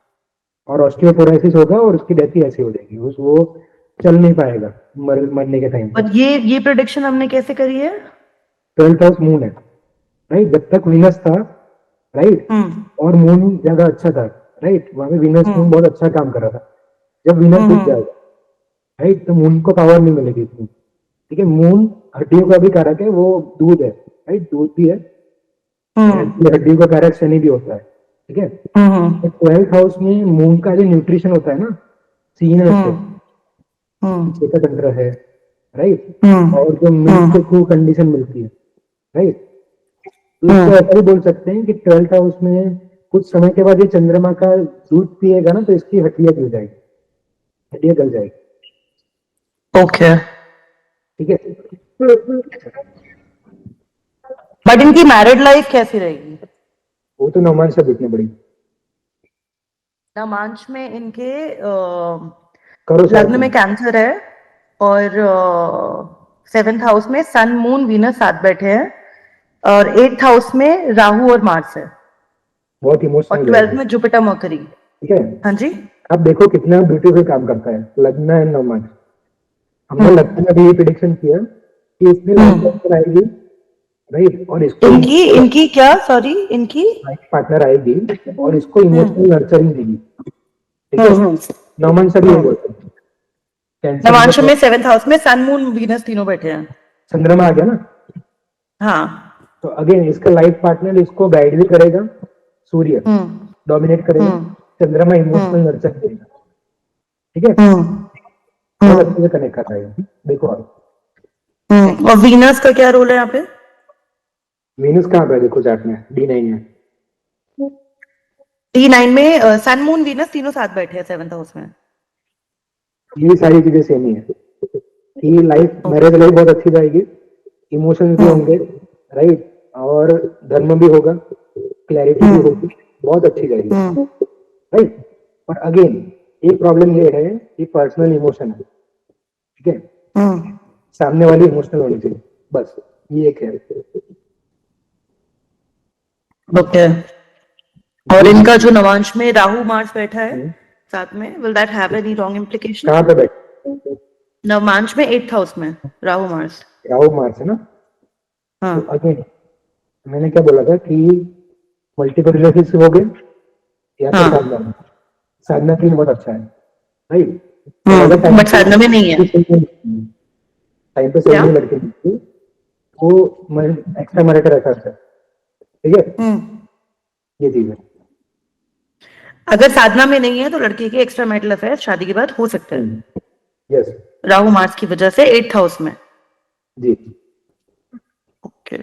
और ऑस्टियोपोरोसिस होगा और उसकी डेथ ही ऐसी हो जाएगी, वो चल नहीं पाएगा मरने के टाइम। और ये प्रेडिक्शन हमने कैसे करी है? 12th हाउस मून है, राइट। जब तक वीनस था, राइट, और मून ज्यादा अच्छा था, राइट, वहां पे वीनस मून बहुत अच्छा काम कर रहा था। जब वीनस डूब जाएगा, राइट, तो मून को पावर नहीं मिलेगी इतनी, ठीक है। मून हड्डियों का भी कारक है, वो दूध है, राइट, दूध भी है, हड्डियों का कारक शनि भी होता है, ठीक है। 12th हाउस में मून का जो न्यूट्रिशन होता है ना, सीन का तंत्र है, राइट, और जो मिल्क के थ्रू कंडीशन मिलती है, राइट। तो इसको ऐसा भी बोल सकते हैं कि 12th हाउस में कुछ समय के बाद ये चंद्रमा का दूध पिएगा ना, तो इसकी हड्डियां गल जाएगी, हड्डियां गल जाएगी, ओके, ठीक है। बट इनकी मैरिड लाइफ कैसी रहेगी? वो तो नौमान से देखनी पड़ेगी। नमांश में इनके करो लग्न में कैंसर है, और 7th हाउस में सन मून वीनस साथ बैठे हैं, और 8th हाउस में राहु और मार्स है, बहुत इमोशनल, और 12th में जुपिटर मरकरी, ठीक है। हाँ जी। अब देखो कितना ब्यूटीफुल काम करता है लग्न एंड नौमान। हमने लग्न में भी ये प्रेडिक्शन किया कि इसमें लाइफ आएगी, राइट, और इसको इनकी क्या, सॉरी, इनकी लाइफ पार्टनर आएगी और इसको इमोशनल नर्चरिंग देगी, ठीक है। नौमान से भी यही बोलते हैं। नवांश में 7th हाउस में सन मून वीनस तीनों बैठे हैं, चंद्रमा आ गया ना, हाँ। तो अगेन इसका लाइफ पार्टनर इसको गाइड भी करेगा, सूर्य डोमिनेट करेगा, चंद्रमा इमोशनल नर्चर करेगा, ठीक है। बहुत अच्छे से कनेक्ट कर रहा है, देखो आप। और वीनस का क्या रोल है यहाँ पे? वीनस कहाँ पे देखो चार्ट में, D9 में, D9 में सन मून वीनस तीनों साथ बैठे हैं 7th हाउस में। ये सारी चीजें सेम ही है कि लाइफ, मैरिज लाइफ बहुत अच्छी जाएगी, इमोशंस भी होंगे, राइट, और धर्म भी होगा, क्लैरिटी भी होगी, बहुत अच्छी जाएगी, राइट। पर अगेन एक प्रॉब्लम ये है कि पर्सनल इमोशन है, ठीक है, सामने वाली इमोशनल होनी चाहिए, बस ये एक है। ओके, और इनका जो नवांश में राहु मार्स बैठा है साथ में, will that have any wrong implication? कहाँ पे बैठे? नवांश में 8th हाउस में राहु मार्स है ना। हाँ। तो अगेन मैंने क्या बोला था कि मल्टीपल रिलेशनशिप हो गए या तो साधना के लिए बहुत अच्छा है, राइट, बट साधना में नहीं है, टाइम पे सही लड़के वो एक्स्ट्रा मैरिटल अफेयर्स है, ठीक है। ये चीज है, अगर साधना में नहीं है तो लड़के के एक्स्ट्रा मैरिटल अफेयर शादी के बाद हो सकते हैं, यस, राहु मार्स की वजह से 8th हाउस में, जी। ओके।